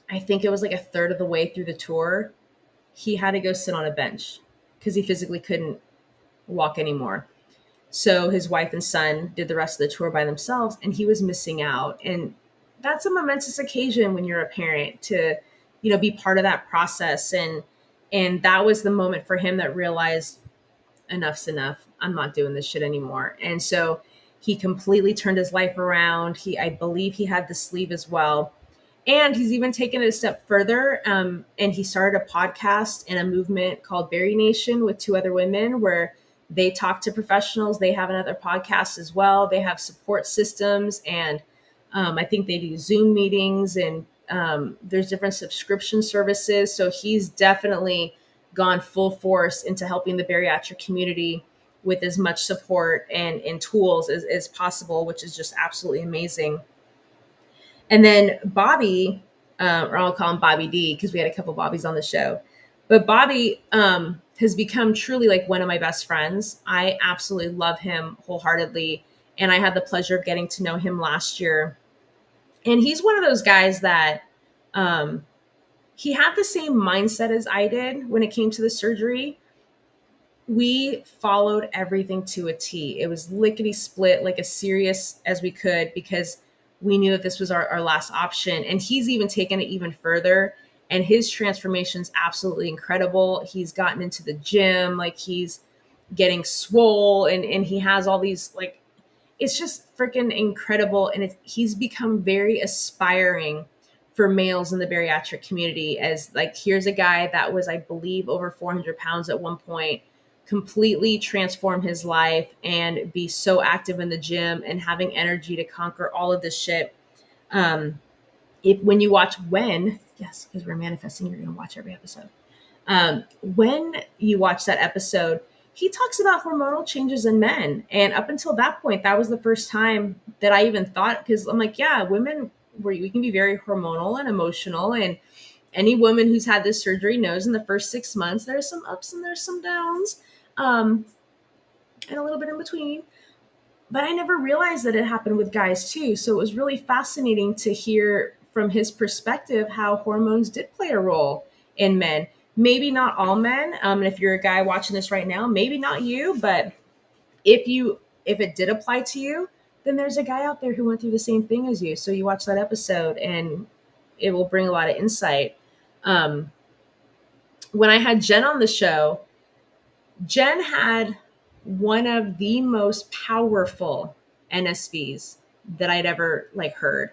I think it was like a third of the way through the tour, he had to go sit on a bench because he physically couldn't walk anymore. So his wife and son did the rest of the tour by themselves, and he was missing out. And that's a momentous occasion when you're a parent to, be part of that process. And that was the moment for him that realized enough's enough. I'm not doing this shit anymore. And so he completely turned his life around. I believe he had the sleeve as well. And he's even taken it a step further. And he started a podcast and a movement called Berry Nation with 2 other women, where they talk to professionals. They have another podcast as well. They have support systems. And I think they do Zoom meetings, and there's different subscription services. So he's definitely gone full force into helping the bariatric community with as much support and tools as possible, which is just absolutely amazing. And then Bobby, or I'll call him Bobby D because we had a couple Bobbies on the show. But Bobby has become truly like one of my best friends. I absolutely love him wholeheartedly. And I had the pleasure of getting to know him last year. And he's one of those guys that um, he had the same mindset as I did when it came to the surgery. We followed everything to a T. It was lickety split, like as serious as we could, because we knew that this was our last option. And he's even taken it even further. And his transformation is absolutely incredible. He's gotten into the gym, like he's getting swole, and he has all these like, it's just freaking incredible. And he's become very aspiring for males in the bariatric community, as like, here's a guy that was, I believe, over 400 pounds at one point, completely transform his life and be so active in the gym and having energy to conquer all of this shit. Um, if when you watch yes, because we're manifesting, you're going to watch every episode. When you watch that episode, he talks about hormonal changes in men. And up until that point, that was the first time that I even thought, because I'm like, yeah, women, we can be very hormonal and emotional. And any woman who's had this surgery knows in the first 6 months, there's some ups and there's some downs, um, and a little bit in between. But I never realized that it happened with guys too. So it was really fascinating to hear from his perspective how hormones did play a role in men. Maybe not all men. And if you're a guy watching this right now, maybe not you, but if it did apply to you, then there's a guy out there who went through the same thing as you. So you watch that episode and it will bring a lot of insight. Um, when I had Jen on the show, Jen had one of the most powerful NSVs that I'd ever like heard.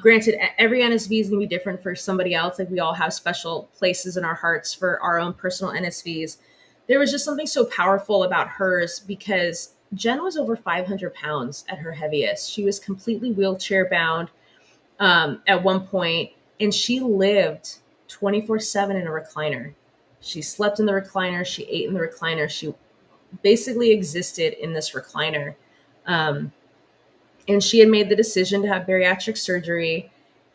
Granted, every NSV is gonna be different for somebody else. Like we all have special places in our hearts for our own personal NSVs. There was just something so powerful about hers because Jen was over 500 pounds at her heaviest. She was completely wheelchair bound at one point, and she lived 24/7 in a recliner. She slept in the recliner. She ate in the recliner. She basically existed in this recliner. Um, and she had made the decision to have bariatric surgery.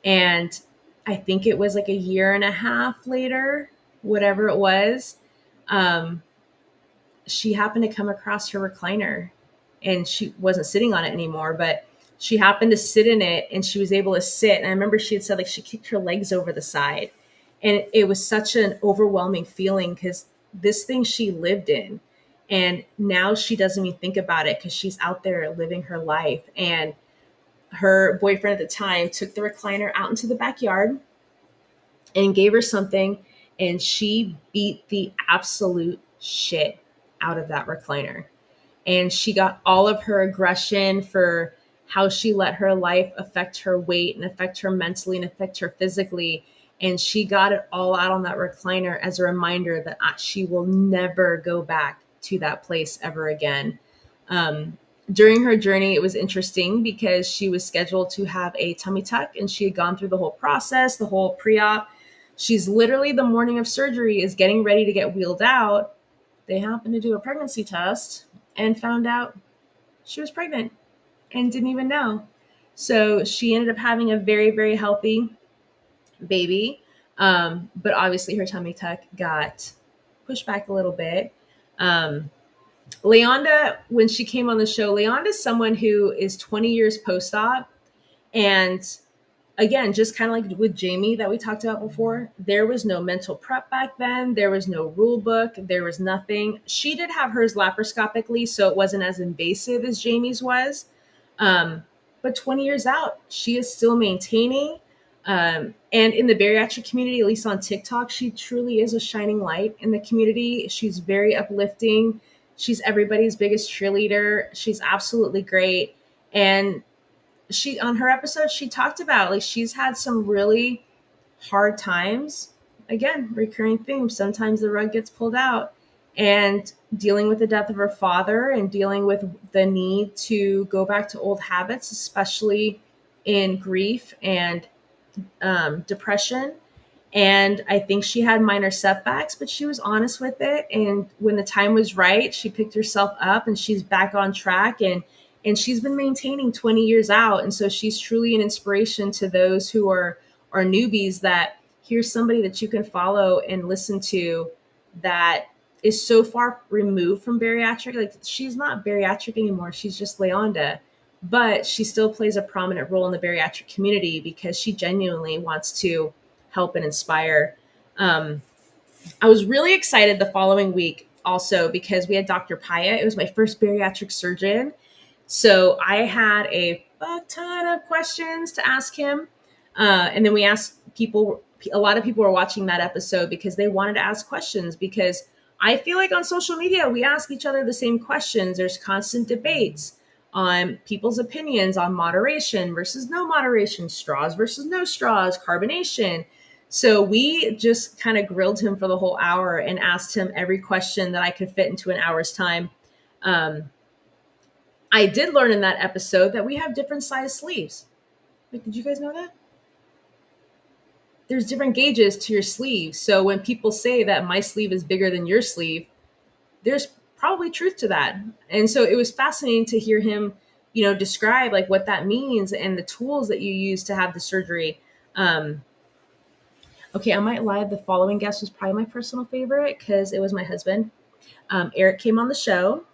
And I think it was like a year and a half later, whatever it was, um, she happened to come across her recliner, and she wasn't sitting on it anymore, but she happened to sit in it and she was able to sit. And I remember she had said like she kicked her legs over the side. And it was such an overwhelming feeling because this thing she lived in. And now she doesn't even think about it because she's out there living her life. And her boyfriend at the time took the recliner out into the backyard and gave her something, and she beat the absolute shit out of that recliner. And she got all of her aggression for how she let her life affect her weight and affect her mentally and affect her physically. And she got it all out on that recliner as a reminder that she will never go back to that place ever again. Um, During her journey, it was interesting because she was scheduled to have a tummy tuck and she had gone through the whole process, the whole pre op. She's literally the morning of surgery is getting ready to get wheeled out. They happened to do a pregnancy test and found out she was pregnant and didn't even know. So she ended up having a very, very healthy baby. But obviously her tummy tuck got pushed back a little bit. Leonda, when she came on the show, Leonda is someone who is 20 years post op. And again, just kind of like with Jamie that we talked about before, there was no mental prep back then. There was no rule book. There was nothing. She did have hers laparoscopically, so it wasn't as invasive as Jamie's was. Um, but 20 years out, she is still maintaining. And in the bariatric community, at least on TikTok, she truly is a shining light in the community. She's very uplifting. She's everybody's biggest cheerleader. She's absolutely great. And she on her episode she talked about like she's had some really hard times, again recurring theme, sometimes the rug gets pulled out, and dealing with the death of her father and dealing with the need to go back to old habits, especially in grief and depression. And I think she had minor setbacks, but she was honest with it. And when the time was right, she picked herself up and she's back on track. And she's been maintaining 20 years out. And so she's truly an inspiration to those who are newbies, that here's somebody that you can follow and listen to that is so far removed from bariatric. Like she's not bariatric anymore. She's just Leonda, but she still plays a prominent role in the bariatric community because she genuinely wants to help and inspire. Um, I was really excited the following week also because we had Dr. Paya. It was my first bariatric surgeon. So I had a fuck ton of questions to ask him. And then we asked people, a lot of people were watching that episode because they wanted to ask questions, because I feel like on social media, we ask each other the same questions. There's constant debates on people's opinions on moderation versus no moderation, straws versus no straws, carbonation. So we just kind of grilled him for the whole hour and asked him every question that I could fit into an hour's time. Um, I did learn in that episode that we have different size sleeves. Like, did you guys know that? There's different gauges to your sleeve. So when people say that my sleeve is bigger than your sleeve, there's probably truth to that. And so it was fascinating to hear him, describe like what that means and the tools that you use to have the surgery. Okay, I might lie. The following guest was probably my personal favorite because it was my husband. Eric came on the show,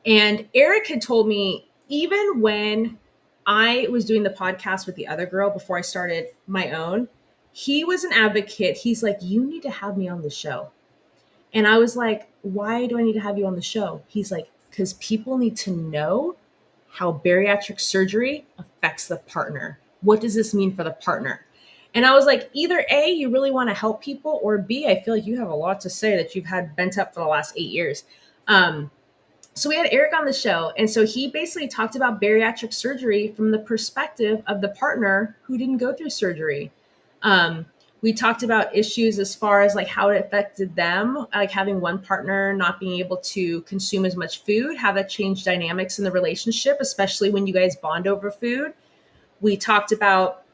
and Eric had told me even when I was doing the podcast with the other girl before I started my own, he was an advocate. He's like, you need to have me on the show. And I was like, why do I need to have you on the show? He's like, because people need to know how bariatric surgery affects the partner. What does this mean for the partner? And I was like, either A, you really want to help people, or B, I feel like you have a lot to say that you've had bent up for the last 8 years. So we had Eric on the show. And so he basically talked about bariatric surgery from the perspective of the partner who didn't go through surgery. Um, we talked about issues as far as like how it affected them, like having one partner not being able to consume as much food, how that changed dynamics in the relationship, especially when you guys bond over food. We talked about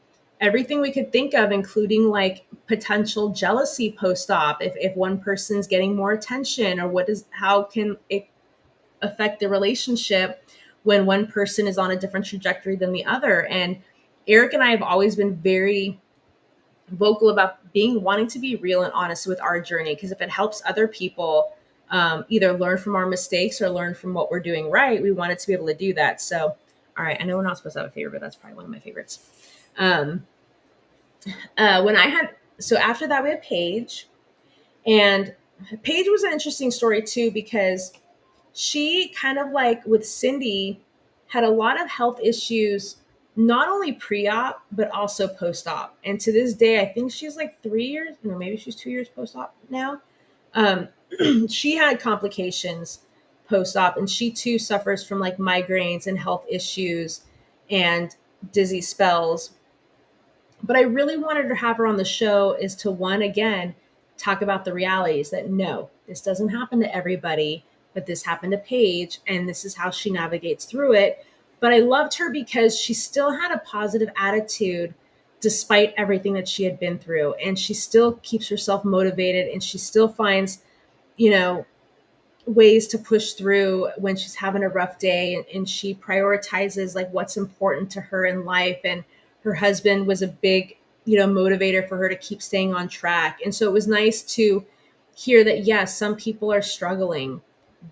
everything we could think of, including like potential jealousy post-op, if one person's getting more attention, or how can it affect the relationship when one person is on a different trajectory than the other. And Eric and I have always been very vocal about wanting to be real and honest with our journey, because if it helps other people either learn from our mistakes or learn from what we're doing right, we wanted to be able to do that. So, all right, I know we're not supposed to have a favorite, but that's probably one of my favorites. Um, when I had so after that we had Paige, and Paige was an interesting story too, because she kind of like with Cindy had a lot of health issues, not only pre-op but also post-op. And to this day, I think she's like 3 years, no, maybe she's 2 years post-op now. Um, she had complications post-op, and she too suffers from like migraines and health issues and dizzy spells. But I really wanted to have her on the show is to, one, again, talk about the realities that no, this doesn't happen to everybody, but this happened to Paige, and this is how she navigates through it. But I loved her because she still had a positive attitude despite everything that she had been through. And she still keeps herself motivated, and she still finds, you know, ways to push through when she's having a rough day, and she prioritizes like what's important to her in life. And her husband was a big, motivator for her to keep staying on track. And so it was nice to hear that yes, some people are struggling,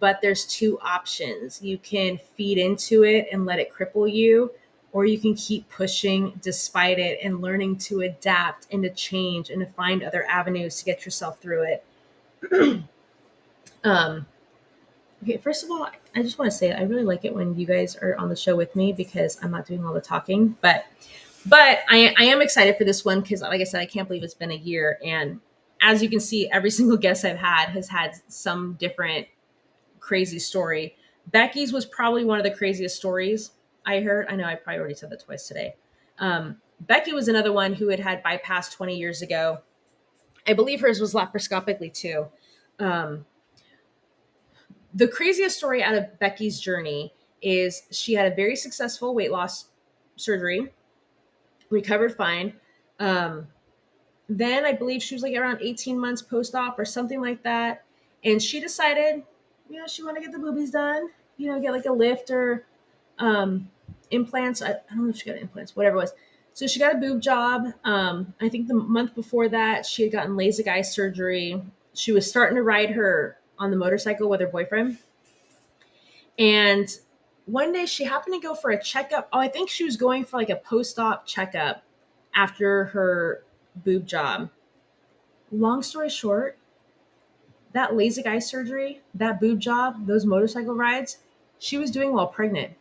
but there's two options. You can feed into it and let it cripple you, or you can keep pushing despite it and learning to adapt and to change and to find other avenues to get yourself through it. um Okay, first of all, I just want to say I really like it when you guys are on the show with me, because I'm not doing all the talking. But I am excited for this one because, like I said, I can't believe it's been a year. And as you can see, every single guest I've had has had some different crazy story. Becky's was probably one of the craziest stories I heard. I know I probably already said that twice today. Becky was another one who had bypassed 20 years ago. I believe hers was laparoscopically too. Um, the craziest story out of Becky's journey is she had a very successful weight loss surgery, recovered fine. Um, then I believe she was like around 18 months post-op or something like that. And she decided, she wanted to get the boobies done, get like a lift or implants. I don't know if she got implants, whatever it was. So she got a boob job. I think the month before that, she had gotten LASIK eye surgery. She was starting to ride her on the motorcycle with her boyfriend. And one day she happened to go for a checkup. Oh, I think she was going for like a post-op checkup after her boob job. Long story short, that LASIK eye surgery, that boob job, those motorcycle rides, she was doing while pregnant.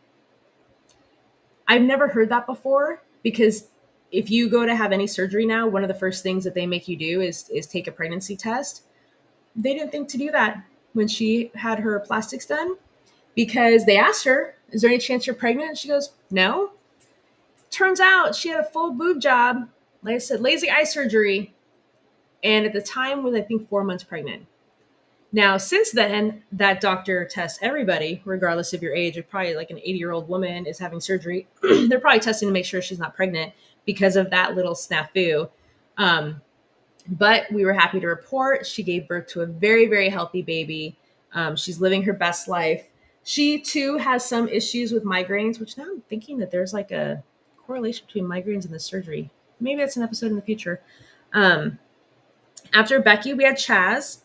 I've never heard that before, because if you go to have any surgery now, one of the first things that they make you do is take a pregnancy test. They didn't think to do that when she had her plastics done, because they asked her, is there any chance you're pregnant? And she goes, no. Turns out she had a full boob job, like I said, LASIK eye surgery, and at the time was, I think, 4 months pregnant. Now, since then, that doctor tests everybody, regardless of your age. If probably like an 80-year-old woman is having surgery, they're probably testing to make sure she's not pregnant because of that little snafu. But we were happy to report she gave birth to a very, very healthy baby. She's living her best life. She, too, has some issues with migraines, which now I'm thinking that there's like a correlation between migraines and the surgery. Maybe that's an episode in the future. After Becky, we had Chaz.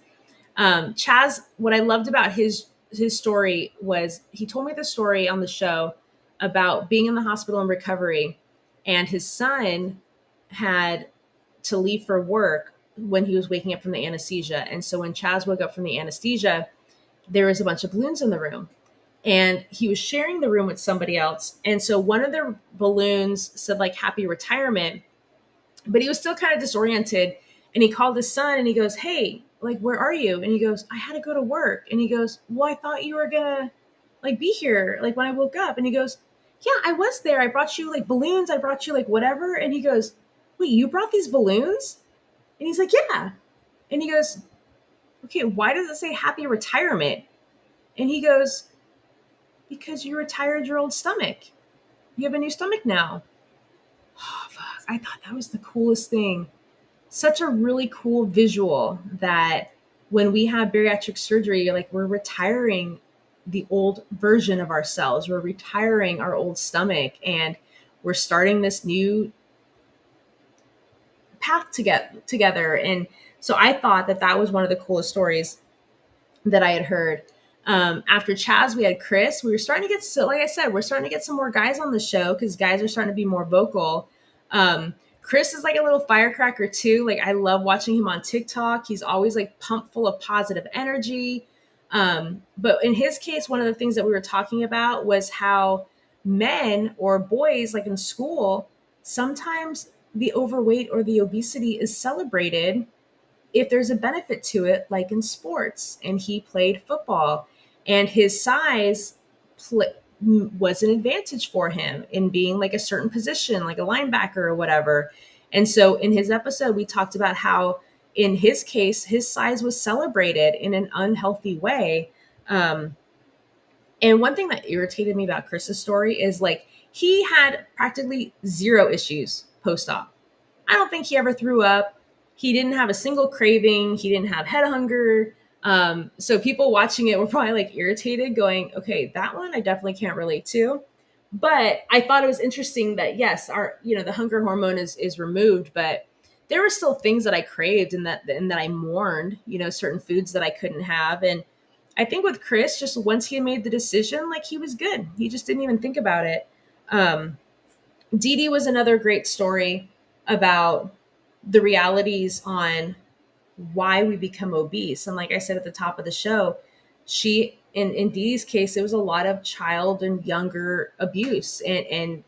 Chaz, what I loved about his story was he told me the story on the show about being in the hospital in recovery, and his son had to leave for work when he was waking up from the anesthesia. And so when Chaz woke up from the anesthesia, there was a bunch of balloons in the room, and he was sharing the room with somebody else. And so one of the balloons said like happy retirement. but he was still kind of disoriented. And he called his son and he goes, "Hey, like, where are you?" And he goes, "I had to go to work." And he goes, "Well, I thought you were gonna like be here like when I woke up." And he goes, "Yeah, I was there. I brought you like balloons. I brought you like whatever." And he goes, "Wait, you brought these balloons?" And he's like, "Yeah." And he goes, "Okay, why does it say happy retirement?" And he goes, "Because you retired your old stomach. You have a new stomach now." Oh, fuck. I thought that was the coolest thing. Such a really cool visual that when we have bariatric surgery, like we're retiring the old version of ourselves. We're retiring our old stomach and we're starting this new path to get together. And so I thought that that was one of the coolest stories that I had heard. After Chaz, we had Chris. We were starting to get, so like I said, we're starting to get some more guys on the show because guys are starting to be more vocal. Chris is like a little firecracker too. Like I love watching him on TikTok. He's always like pumped full of positive energy. But in his case, one of the things that we were talking about was how men or boys, like in school, sometimes the overweight or the obesity is celebrated if there's a benefit to it, like in sports. And he played football, and his size was an advantage for him in being like a certain position, like a linebacker or whatever. And so in his episode, we talked about how, in his case, his size was celebrated in an unhealthy way. Um, and one thing that irritated me about Chris's story is like he had practically zero issues post op. I don't think he ever threw up. He didn't have a single craving. He didn't have head hunger. So people watching it were probably like irritated, going, "Okay, that one I definitely can't relate to." But I thought it was interesting that yes, our the hunger hormone is removed, but there were still things that I craved and that I mourned. Certain foods that I couldn't have, and I think with Chris, just once he made the decision, like he was good. He just didn't even think about it. Um, Dee Dee was another great story about the realities on why we become obese. And like I said at the top of the show, she in Dee Dee's case, it was a lot of child and younger abuse and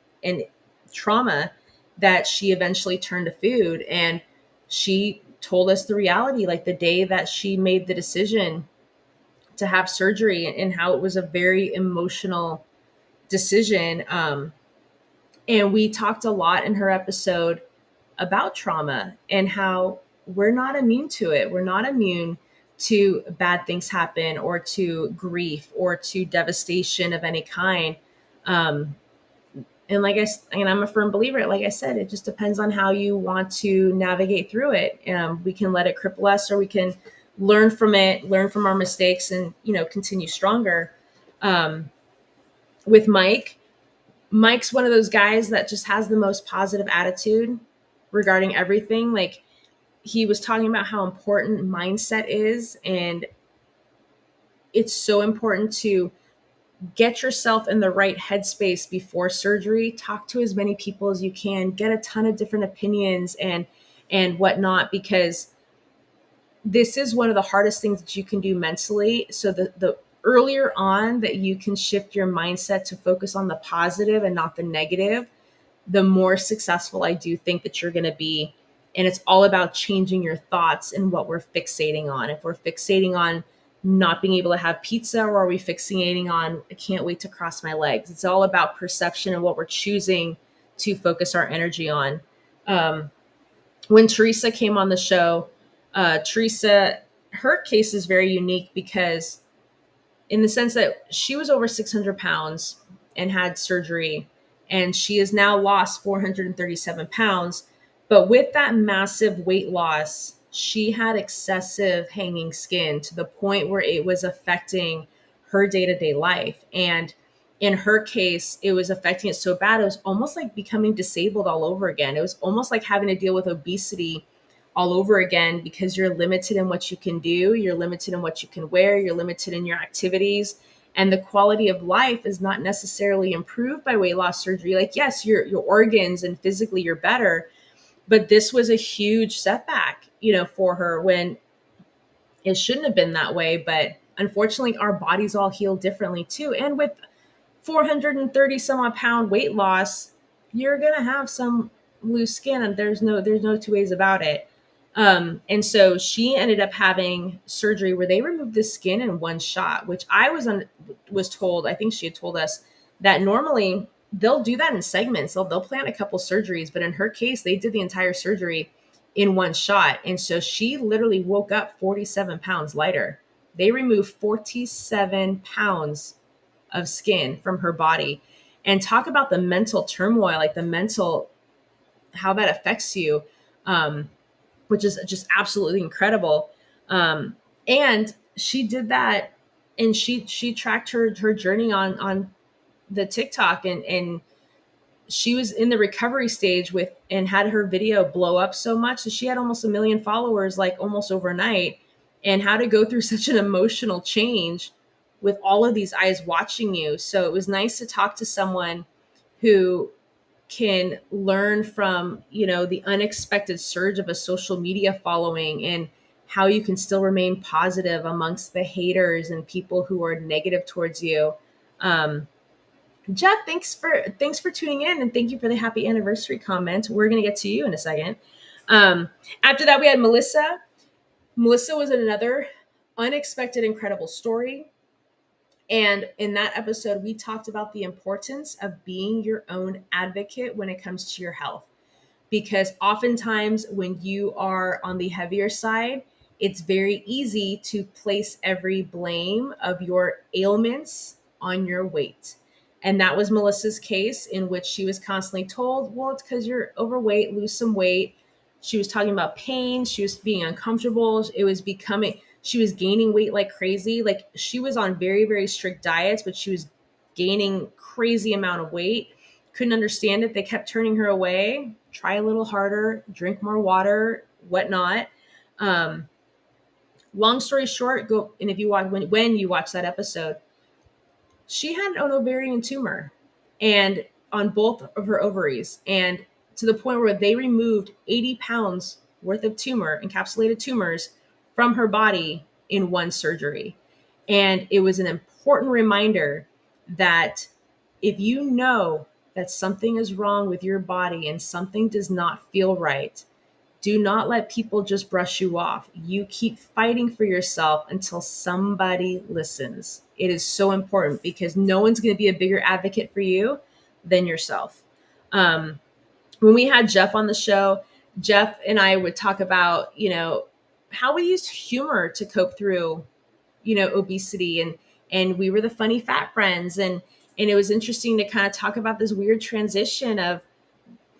trauma that she eventually turned to food. And she told us the reality, like the day that she made the decision to have surgery, and how it was a very emotional decision. And we talked a lot in her episode about trauma and how we're not immune to it. We're not immune to bad things happen or to grief or to devastation of any kind. Um, and I'm a firm believer. Like I said, it just depends on how you want to navigate through it. We can let it cripple us, or we can learn from it, learn from our mistakes, and continue stronger. Um, with Mike's one of those guys that just has the most positive attitude regarding everything. Like he was talking about how important mindset is, and it's so important to get yourself in the right headspace before surgery. Talk to as many people as you can, get a ton of different opinions and whatnot, because this is one of the hardest things that you can do mentally. So the earlier on that you can shift your mindset to focus on the positive and not the negative, the more successful I do think that you're going to be. And it's all about changing your thoughts and what we're fixating on. If we're fixating on not being able to have pizza, or are we fixating on, I can't wait to cross my legs? It's all about perception and what we're choosing to focus our energy on. Um, when Teresa came on the show, Teresa, her case is very unique because, in the sense that she was over 600 pounds and had surgery, and she has now lost 437 pounds. But with that massive weight loss, she had excessive hanging skin to the point where it was affecting her day to day life. And in her case, it was affecting it so bad, it was almost like becoming disabled all over again. It was almost like having to deal with obesity all over again, because you're limited in what you can do, you're limited in what you can wear, you're limited in your activities, and the quality of life is not necessarily improved by weight loss surgery. Like, yes, your organs and physically you're better, but this was a huge setback, for her, when it shouldn't have been that way. But unfortunately, our bodies all heal differently too. And with 430 some odd pound weight loss, you're going to have some lose skin, and there's no two ways about it. And so she ended up having surgery where they removed the skin in one shot, which was told. I think she had told us that normally they'll do that in segments. They'll plan a couple surgeries, but in her case, they did the entire surgery in one shot. And so she literally woke up 47 pounds lighter. They removed 47 pounds of skin from her body. And talk about the mental turmoil, like the mental, how that affects you, which is just absolutely incredible. And she did that, and she tracked her journey on the TikTok, and she was in the recovery stage with, and had her video blow up so much that she had almost 1 million followers, like almost overnight, and how to go through such an emotional change with all of these eyes watching you. So it was nice to talk to someone who can learn from, the unexpected surge of a social media following, and how you can still remain positive amongst the haters and people who are negative towards you. um, Jeff, thanks for tuning in, and thank you for the happy anniversary comment. We're going to get to you in a second. After that, we had Melissa. Melissa was another unexpected, incredible story. And in that episode, we talked about the importance of being your own advocate when it comes to your health, because oftentimes when you are on the heavier side, it's very easy to place every blame of your ailments on your weight. And that was Melissa's case, in which she was constantly told, well, it's because you're overweight, lose some weight. She was talking about pain. She was being uncomfortable. She was gaining weight like crazy. Like, she was on very, very strict diets, but she was gaining crazy amount of weight. Couldn't understand it. They kept turning her away. Try a little harder, drink more water, whatnot. Um, Long story short, go, and if you watch, when you watch that episode, she had an ovarian tumor, and on both of her ovaries, and to the point where they removed 80 pounds worth of encapsulated tumors from her body in one surgery. And it was an important reminder that if you know that something is wrong with your body and something does not feel right, do not let people just brush you off. You keep fighting for yourself until somebody listens. It is so important, because no one's going to be a bigger advocate for you than yourself. Um, when we had Jeff on the show, Jeff and I would talk about, how we used humor to cope through, obesity, and we were the funny fat friends. And it was interesting to kind of talk about this weird transition of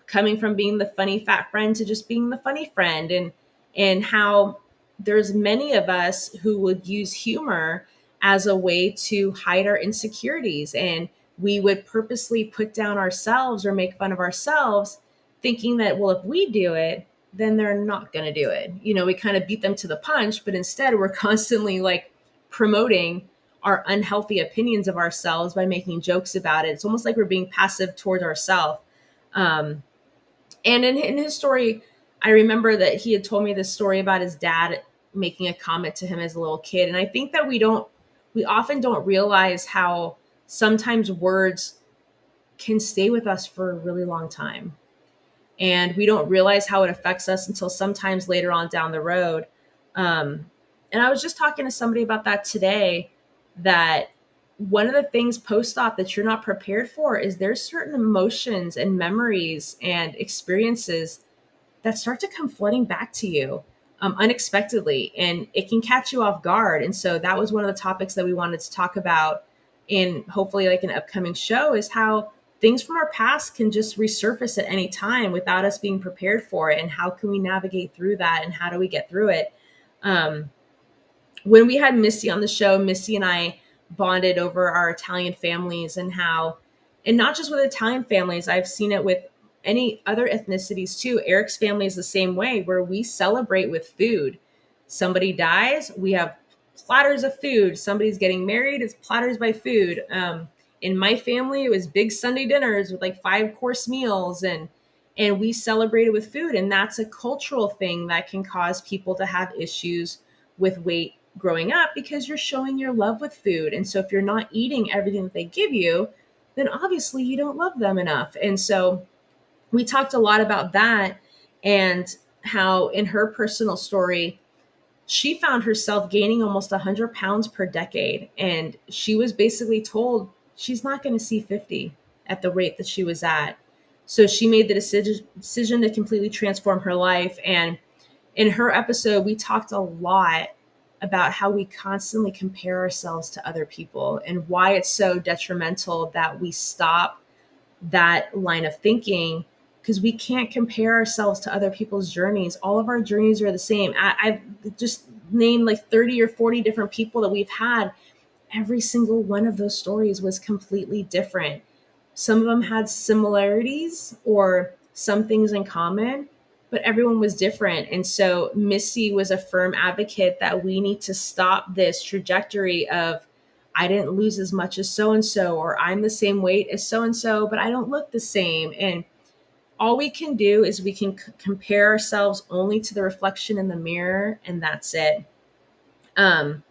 coming from being the funny fat friend to just being the funny friend, and how there's many of us who would use humor as a way to hide our insecurities, and we would purposely put down ourselves or make fun of ourselves, thinking that, well, if we do it, then they're not going to do it. We kind of beat them to the punch, but instead we're constantly like promoting our unhealthy opinions of ourselves by making jokes about it. It's almost like we're being passive towards ourselves. And in his story, I remember that he had told me this story about his dad making a comment to him as a little kid. And I think that we often don't realize how sometimes words can stay with us for a really long time. And we don't realize how it affects us until sometimes later on down the road. And I was just talking to somebody about that today, that one of the things post-op that you're not prepared for is there's certain emotions and memories and experiences that start to come flooding back to you unexpectedly, and it can catch you off guard. And so that was one of the topics that we wanted to talk about in hopefully like an upcoming show, is how things from our past can just resurface at any time without us being prepared for it, and how can we navigate through that, and how do we get through it. When we had Missy on the show, Missy and I bonded over our Italian families, and how, and not just with Italian families, I've seen it with any other ethnicities too. Eric's family is the same way, where we celebrate with food. Somebody dies, we have platters of food. Somebody's getting married, it's platters by food. In my family, it was big Sunday dinners with like 5-course meals, and we celebrated with food. And that's a cultural thing that can cause people to have issues with weight growing up, because you're showing your love with food. And so if you're not eating everything that they give you, then obviously you don't love them enough. And so we talked a lot about that, and how in her personal story, she found herself gaining almost 100 pounds per decade. And she was basically told she's not going to see 50 at the rate that she was at. So she made the decision to completely transform her life. And in her episode, we talked a lot about how we constantly compare ourselves to other people and why it's so detrimental that we stop that line of thinking, because we can't compare ourselves to other people's journeys. All of our journeys are the same. I've just named like 30 or 40 different people that we've had. Every single one of those stories was completely different. Some of them had similarities or some things in common, but everyone was different. And so Missy was a firm advocate that we need to stop this trajectory of, I didn't lose as much as so and so, or I'm the same weight as so and so, but I don't look the same. And all we can do is we can compare ourselves only to the reflection in the mirror, and that's it. Um,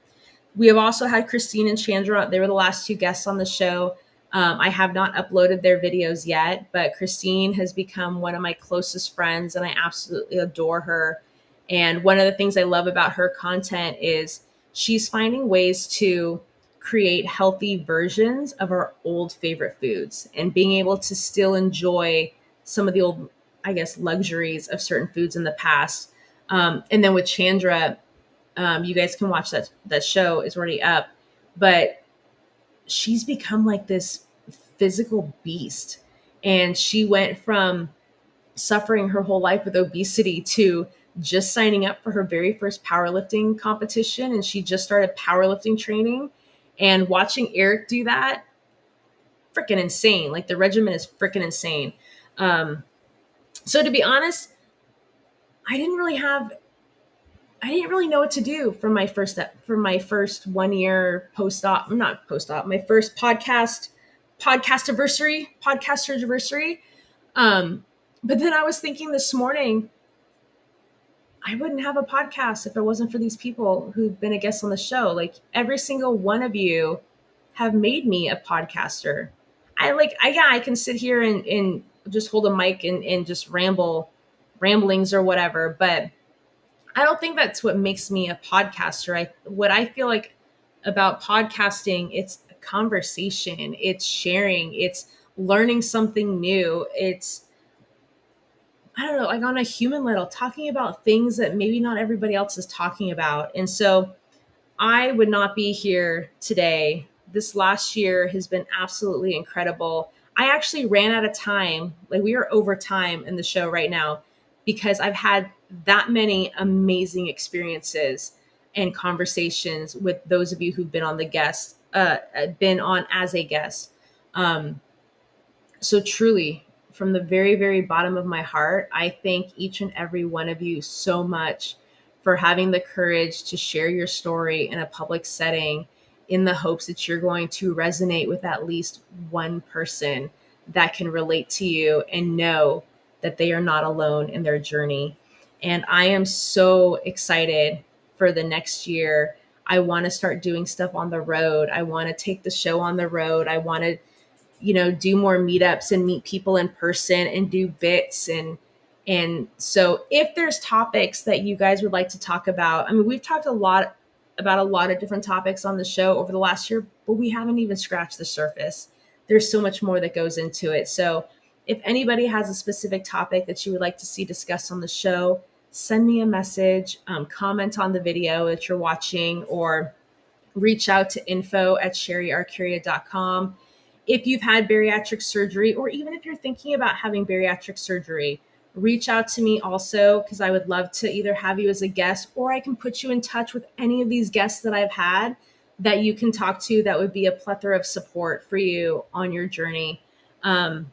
we have also had Christine and Chandra. They were the last two guests on the show. I have not uploaded their videos yet, but Christine has become one of my closest friends, and I absolutely adore her. And one of the things I love about her content is she's finding ways to create healthy versions of our old favorite foods and being able to still enjoy some of the old, I guess, luxuries of certain foods in the past. And then with Chandra, you guys can watch that show. It's already up, but she's become like this physical beast, and she went from suffering her whole life with obesity to just signing up for her very first powerlifting competition, and she just started powerlifting training. And watching Eric do that, freaking insane. Like, the regimen is freaking insane. So to be honest, I didn't really have I didn't really know what to do for my first 1 year post-op, not post-op, my first podcast anniversary. But then I was thinking this morning, I wouldn't have a podcast if it wasn't for these people who've been a guest on the show. Like, every single one of you have made me a podcaster. I can sit here and just hold a mic and just ramblings or whatever, but I don't think that's what makes me a podcaster. What I feel like about podcasting, it's a conversation, it's sharing, it's learning something new. It's, I don't know, like on a human level, talking about things that maybe not everybody else is talking about. And so I would not be here today. This last year has been absolutely incredible. I actually ran out of time. Like, we are over time in the show right now because I've had that many amazing experiences and conversations with those of you who've been on been on as a guest. Um, so truly, from the very, very bottom of my heart, I thank each and every one of you so much for having the courage to share your story in a public setting, in the hopes that you're going to resonate with at least one person that can relate to you and know that they are not alone in their journey. And I am so excited for the next year. I want to start doing stuff on the road. I want to take the show on the road. I want to, do more meetups and meet people in person and do bits. And so if there's topics that you guys would like to talk about, I mean, we've talked a lot about a lot of different topics on the show over the last year, but we haven't even scratched the surface. There's so much more that goes into it. So if anybody has a specific topic that you would like to see discussed on the show, send me a message, comment on the video that you're watching, or reach out to info@sheriarcuria.com. If you've had bariatric surgery, or even if you're thinking about having bariatric surgery, reach out to me also, because I would love to either have you as a guest, or I can put you in touch with any of these guests that I've had that you can talk to that would be a plethora of support for you on your journey. And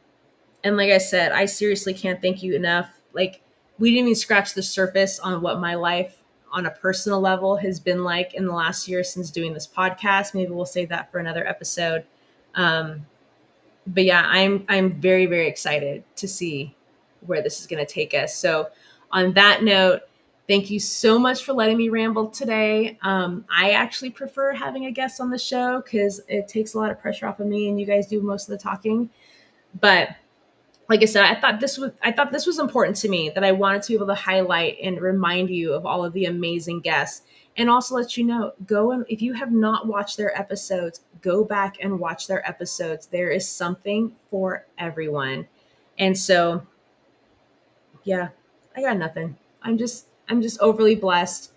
like I said, I seriously can't thank you enough. Like, we didn't even scratch the surface on what my life on a personal level has been like in the last year since doing this podcast. Maybe we'll save that for another episode. Um, but yeah, I'm very, very excited to see where this is going to take us. So on that note, thank you so much for letting me ramble today. I actually prefer having a guest on the show because it takes a lot of pressure off of me and you guys do most of the talking. But like I said, I thought this was important to me, that I wanted to be able to highlight and remind you of all of the amazing guests, and also let you know, go and if you have not watched their episodes, go back and watch their episodes. There is something for everyone. And so, yeah, I got nothing. I'm just overly blessed,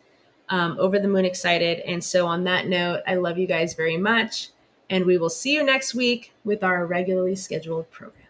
over the moon excited. And so on that note, I love you guys very much, and we will see you next week with our regularly scheduled program.